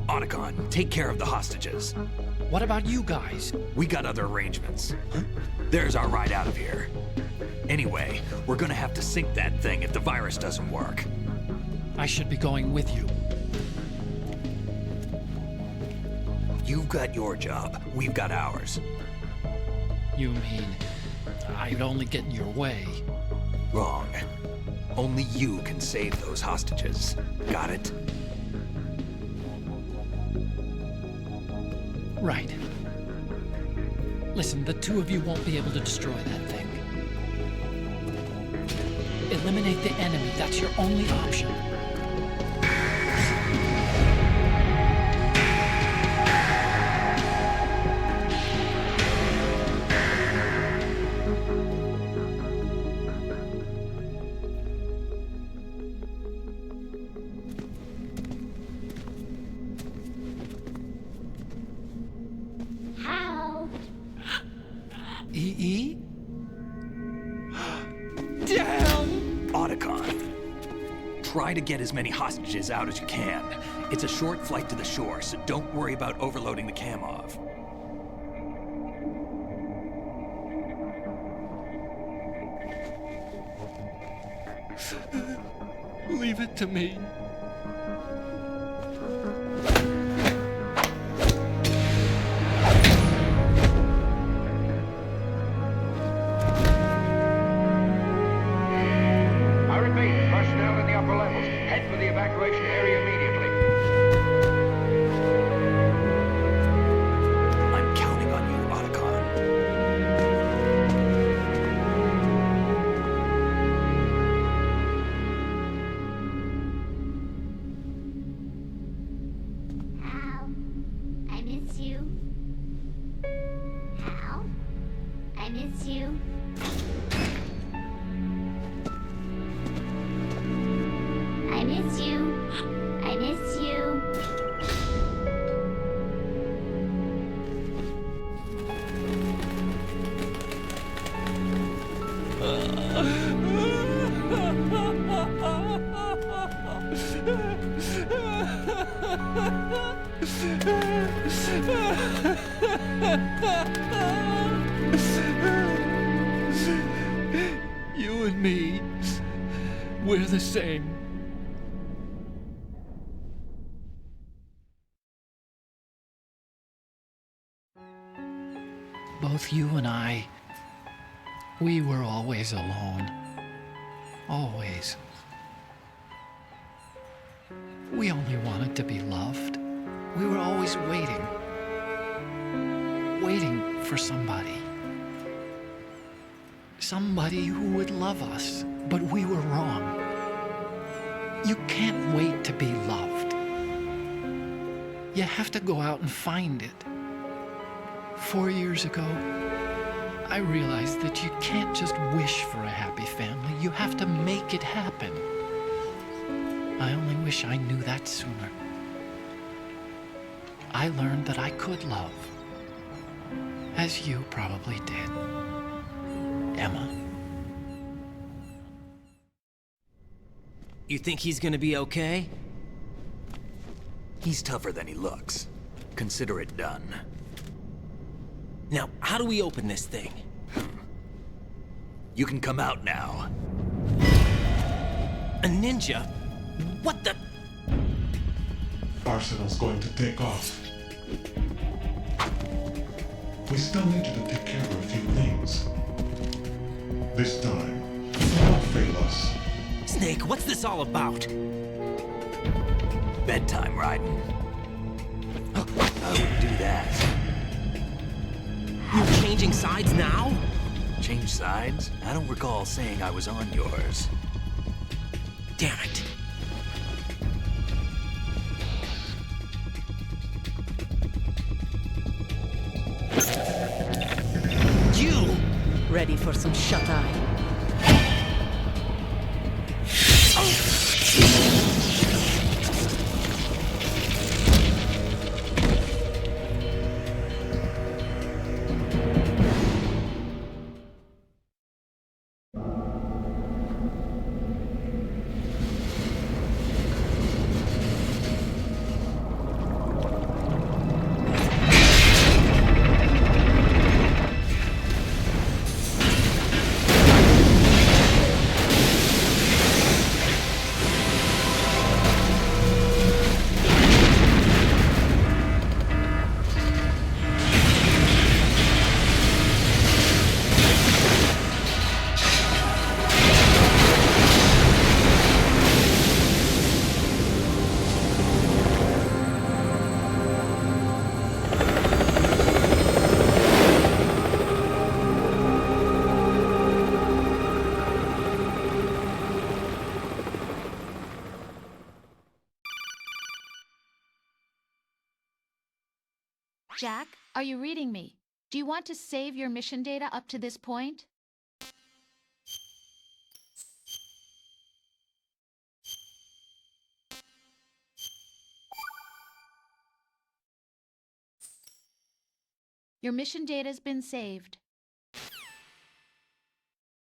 Otacon, take care of the hostages. What about you guys? We got other arrangements. There's our ride out of here. Anyway, we're gonna have to sink that thing if the virus doesn't work. I should be going with you. You've got your job. We've got ours. You mean I'd only get in your way? Wrong. Only you can save those hostages. Got it? Right. Listen, the two of you won't be able to destroy that thing. Eliminate the enemy. That's your only option. E? Damn! Otacon, try to get as many hostages out as you can. It's a short flight to the shore, so don't worry about overloading the Kamov. Leave it to me. miss you. Hal? I miss you. I miss you. I miss you. You and me, we're the same. Both you and I, we were always alone. Always. We only wanted to be loved. We were always waiting. Waiting for somebody. Somebody who would love us, but we were wrong. You can't wait to be loved. You have to go out and find it. 4 years ago, I realized that you can't just wish for a happy family. You have to make it happen. I only wish I knew that sooner. I learned that I could love, as you probably did, Emma. You think he's gonna be okay? He's tougher than he looks. Consider it done. Now, how do we open this thing? You can come out now. A ninja? What the? Arsenal's going to take off. We still need you to take care of a few things. This time, don't fail us. Snake, what's this all about? Bedtime, Raiden. I wouldn't do that. You're changing sides now? Change sides? I don't recall saying I was on yours. Damn it. You! Ready for some shut-eye? Jack, are you reading me? Do you want to save your mission data up to this point? Your mission data has been saved.